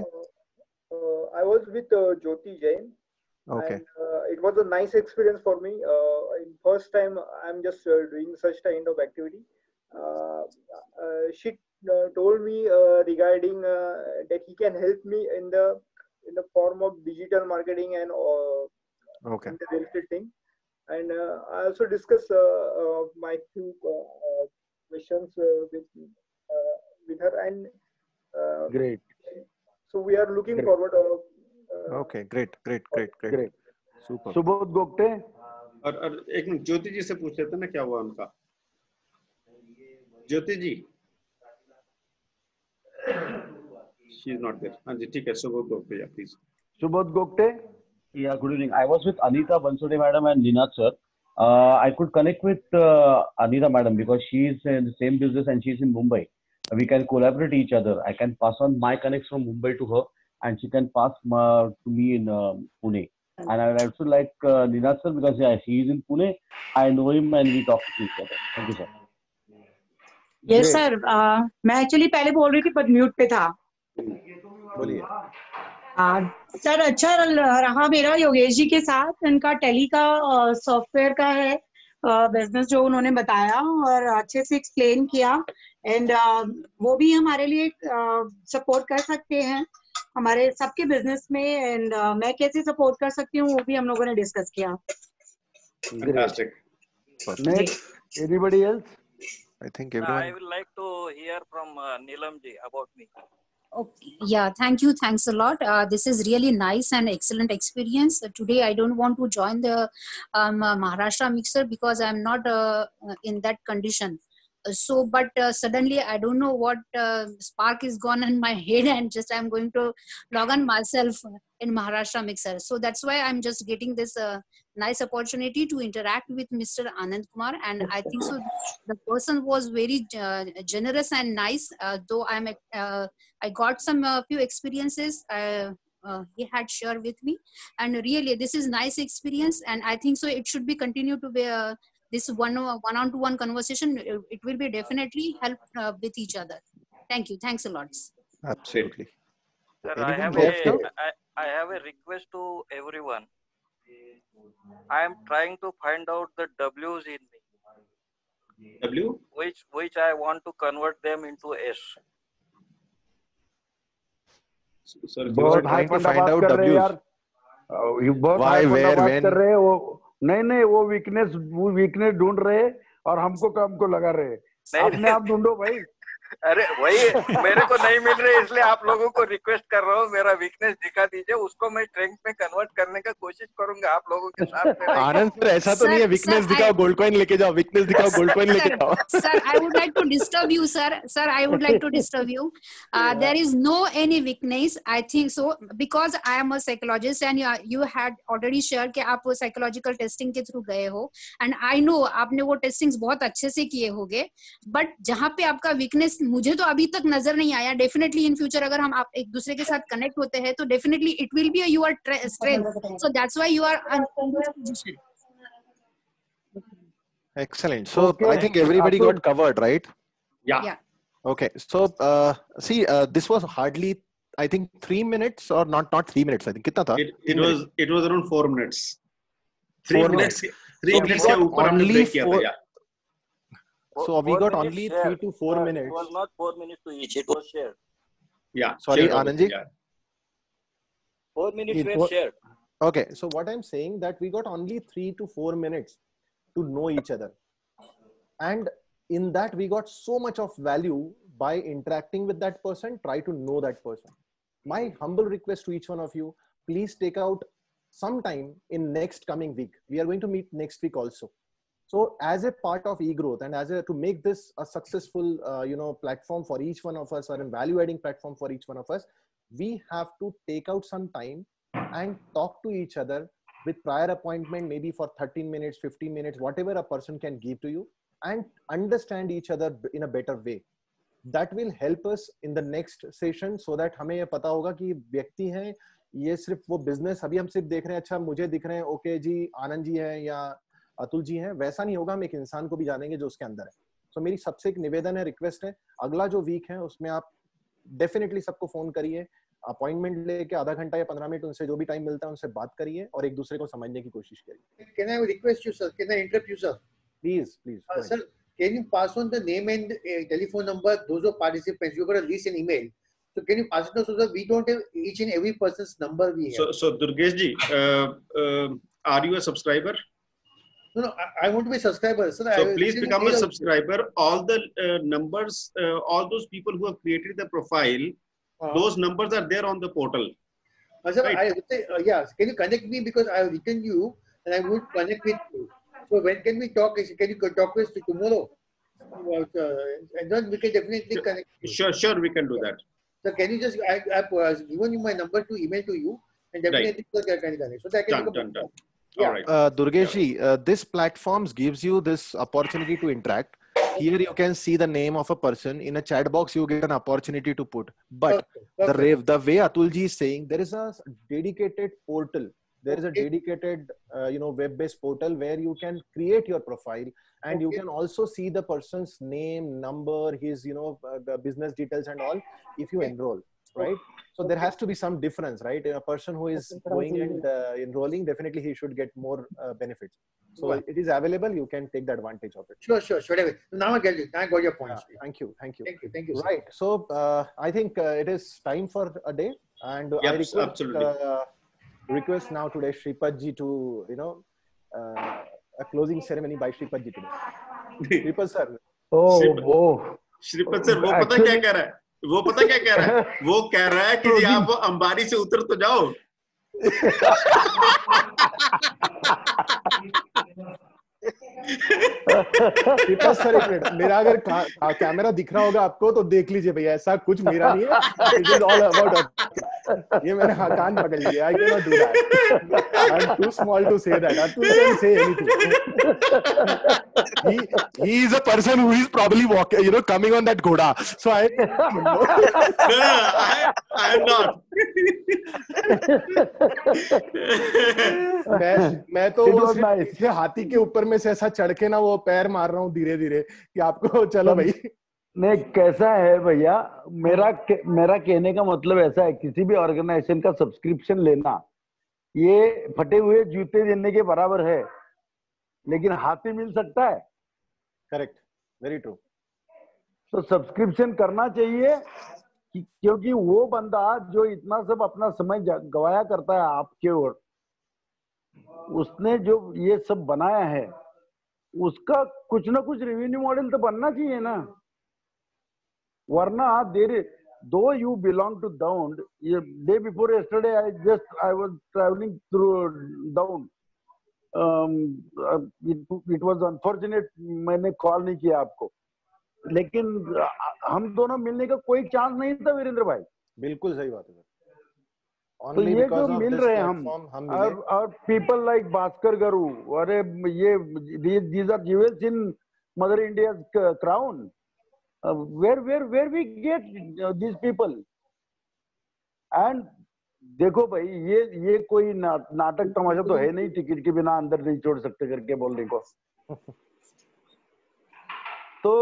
I was with Jyoti Jain. Okay. And it was a nice experience for me. In first time, I'm just doing such kind of activity. She told me regarding that he can help me in the form of digital marketing and in the real estate thing. And I also discussed my few questions with her, and great. So we are looking forward. Okay, great. Super. Subodh Gogte. और एक minute, ज्योति जी से पूछ लेते ना क्या हुआ उनका. Jyoti ji. She is not there. हाँ जी ठीक है. Subodh Gokte, yeah, please. Subodh Gokte. Yeah, good evening. I was with Anita Bansode madam and Ninad sir. I could connect with Anita madam because she is in the same business and she is in Mumbai. We can collaborate each other. I can pass on my connects from Mumbai to her, and she can pass to me in Pune. And I would also like Ninad sir because he is in Pune. I know him and we talk to each other. Thank you, sir. Yes, sir. मैं actually पहले बोल रही थी पर mute पे था. बोलिए. Sir अच्छा रहा मेरा योगेश जी के साथ. इनका टेली का सॉफ्टवेयर का है बिजनेस जो उन्होंने बताया और अच्छे से एक्सप्लेन किया. एंड वो भी हमारे लिए सपोर्ट कर सकते हैं हमारे सबके बिजनेस में. एंड मैं कैसे सपोर्ट कर सकती हूँ वो भी हम लोगों ने डिस्कस किया. Fantastic. Next, anybody else? I think everyone. I would like to hear from Neelam ji about me. Okay. Yeah, thank you. Thanks a lot. This is really nice and excellent experience. Today, I don't want to join the Maharashtra mixer because I'm not in that condition. But suddenly I don't know what spark is gone in my head, and just I'm going to log on myself in Maharashtra mixer. So that's why I'm just getting this nice opportunity to interact with Mr. Anand Kumar, and I think so the person was very generous and nice. Though I got some few experiences he had shared with me, and really this is nice experience, and I think so it should be continued to be this one-on-one conversation. It will be definitely help with each other. Thank you. Thanks a lot. Absolutely. Sir, Anyone I have a request to everyone. I am trying to find out the W's in me. W? Which I want to convert them into S. Sir, you are trying to find out W's. Why, where, when? नहीं वो weakness ढूंढ रहे और हमको लगा रहे. अपने आप ढूंढो भाई. अरे वही मेरे को नहीं मिल रहे इसलिए आप लोगों को रिक्वेस्ट कर रहा हूँ मेरा वीकनेस दिखा दीजिए. उसको मैं स्ट्रेंथ में कन्वर्ट करने का कोशिश करूंगा आप लोगों के साथ. आनंद सर ऐसा तो नहीं है वीकनेस दिखाओ गोल्ड कॉइन लेके जाओ. वीकनेस दिखाओ गोल्ड कॉइन लेके जाओ. Sir, I would like to disturb you, sir. Sir, I would like to disturb you. There is no any weakness. I think so because I am a psychologist and you had already shared कि आप psychological testing के through गए हो, and I know आपने वो testings बहुत अच्छे से किए होंगे. But जहाँ पे आपका weakness मुझे तो अभी तक नजर नहीं आया. डेफिनेटली इन फ्यूचर अगर हम आप एक दूसरे के साथ कनेक्ट होते हैं तो definitely it will be your strength. So that's why you are in this position. Excellent. So I think everybody got covered, right? Yeah. Okay. So see, this was hardly, I think 3 minutes or not 3 minutes. I think कितना था? It was around 4 minutes. 4 minutes. 3 minutes के ऊपर हमने break किया था. Yeah. So we got only 3 to 4 minutes. It was not 4 minutes to each. It was shared. Yeah. Sorry, Anandji. 4 minutes were shared. Okay. So what I'm saying that we got only 3 to 4 minutes to know each other, and in that we got so much of value by interacting with that person. Try to know that person. My humble request to each one of you: please take out some time in next coming week. We are going to meet next week also. So as a part of eGrowth and to make this a successful platform for each one of us, or a value adding platform for each one of us, we have to take out some time and talk to each other with prior appointment, maybe for 13 minutes, 15 minutes, whatever a person can give to you, and understand each other in a better way. That will help us in the next session so that हमें ये पता होगा कि व्यक्ति हैं, ये सिर्फ वो बिजनेस अभी हम सिर्फ देख रहे हैं, अच्छा मुझे दिख रहे हैं, ओके जी आनंद जी हैं या अतुल जी हैं, वैसा नहीं होगा. हम एक इंसान को भी जानेंगे जो उसके अंदर है. तो मेरी सबसे एक निवेदन है, रिक्वेस्ट है, अगला जो वीक है उसमें आप डेफिनेटली सबको फोन करिए, अपॉइंटमेंट लेके आधा घंटा या 15 मिनट उनसे जो भी टाइम मिलता है उनसे बात करिए और एक दूसरे को समझने की कोशिश करिए. Can I request you, sir? Can I interrupt you, sir? Please. Sir, can you pass on the name and telephone number those of participants? You've got a list and email. So can you pass it on so that we don't have each and every person's number we have? So Durgesh ji, are you a subscriber? No, I want to be a subscriber. Sir, so please become a subscriber. All the numbers, all those people who have created the profile, those numbers are there on the portal. Sir, right? I would say, yes. Can you connect me because I have written you and I would connect with you. So when can we talk? Can you talk with us tomorrow? and then we can definitely connect. Sure, we can do that. So can you just, I've given you my number to email to you, and definitely can connect. So that I can done. Yeah. All right. Durgesh, this platforms gives you this opportunity to interact. Here you can see the name of a person. In a chat box, you get an opportunity to put. But the way Atulji is saying, there is a dedicated portal. There is a dedicated, web-based portal where you can create your profile, and you can also see the person's name, number, his, business details and all if you enroll, right? So there has to be some difference, right? A person who is going and enrolling, definitely he should get more benefits. So it is available. You can take the advantage of it. Sure. Now I get it. I got your point. Thank you. Thank you. Right. So I think it is time for a day, and I request now today Shripad ji to a closing ceremony by Shripad ji today. Shripad sir. Shripad sir, वो पता क्या कह रहा है? वो कह रहा है कि आप अंबारी से उतर तो जाओ. सर एक मिनट, मेरा अगर कैमरा दिख रहा होगा आपको तो देख लीजिए भैया, ऐसा कुछ मेरा नहीं है. It is all about ये मैंने कान पकड़ लिया. I cannot do that. I'm too small to say that. Atul can say anything. He is a person who is probably walking, coming on that ghoda. So I am not. मैं तो हाथी के ऊपर में से ऐसा चढ़ के ना वो पैर मार रहा हूँ धीरे धीरे कि आपको चलो भाई. नहीं, कैसा है भैया, मेरा कहने का मतलब ऐसा है, किसी भी ऑर्गेनाइजेशन का सब्सक्रिप्शन लेना ये फटे हुए जूते देने के बराबर है, लेकिन हाथी मिल सकता है. Correct, very true. तो सब्सक्रिप्शन करना चाहिए, क्योंकि वो बंदा जो इतना सब अपना समय गवाया करता है आपके ओर, उसने जो ये सब बनाया है उसका कुछ ना कुछ रेवेन्यू मॉडल तो बनना चाहिए ना. वरना though you belong to Down, day before yesterday I was traveling through Down. It was unfortunate मैंने कॉल नहीं किया आपको, लेकिन हम दोनों मिलने का कोई चांस नहीं था वीरेंद्र भाई. बिल्कुल सही बात है. तो ये जो मिल रहे हैं हम और people like Bhaskar Garu, अरे ये these are jewels in Mother India's crown. Where we get these people? And देखो भाई, ये कोई नाटक तमाशा तो है नहीं, टिकट के बिना अंदर नहीं छोड़ सकते करके बोलने को. तो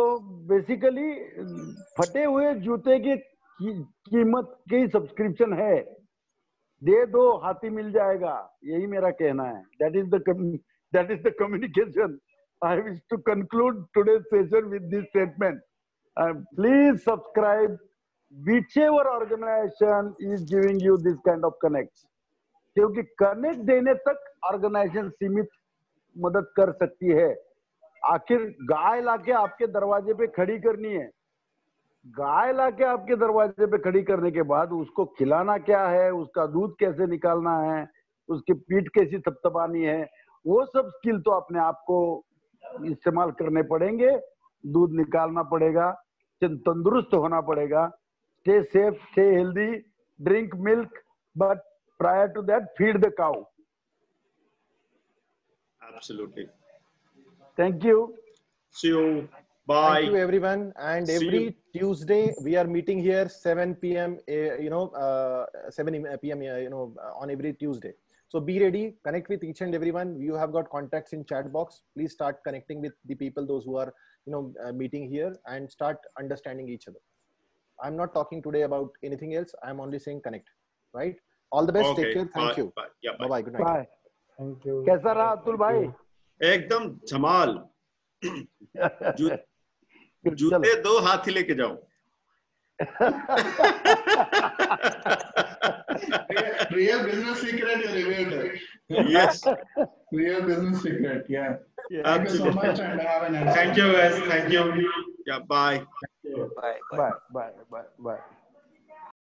बेसिकली फटे हुए जूते की कीमत की सब्सक्रिप्शन है, दे दो हाथी मिल जाएगा, यही मेरा कहना है. That is the communication. I wish to conclude today's session with this statement. Please subscribe whichever organization is giving you this kind of connects, क्योंकि कनेक्ट देने तक ऑर्गेनाइजेशन सीमित मदद कर सकती है. आखिर गाय लाके आपके दरवाजे पे खड़ी करनी है, गाय लाके आपके दरवाजे पे खड़ी करने के बाद उसको खिलाना क्या है, उसका दूध कैसे निकालना है, उसकी पीठ कैसी थपथपानी है, वो सब स्किल तो अपने आप को इस्तेमाल करने पड़ेंगे. दूध निकालना पड़ेगा, तंदुरुस्त होना पड़ेगा. Stay safe, stay healthy, drink milk, but prior to that, feed the cow. Absolutely. Thank you. See you. Bye. Thank you, everyone. And every Tuesday we are meeting here 7 p.m. 7 p.m. On every Tuesday. So be ready. Connect with each and everyone. You have got contacts in chat box. Please start connecting with the people, those who are meeting here, and start understanding each other. I'm not talking today about anything else. I'm only saying connect. Right? All the best. Okay. Take care. Thank you. Bye. Yeah, bye. Bye. Good night. Bye. Thank you. कैसा रहा अतुल भाई? एकदम धमाल. जूते दो हाथी लेके जाओ. Real business secret you revealed. Yes. Real business secret. Yeah. Thank you so much and have a nice day. Thank you guys. Thank you. Yeah. Bye. Bye. Bye.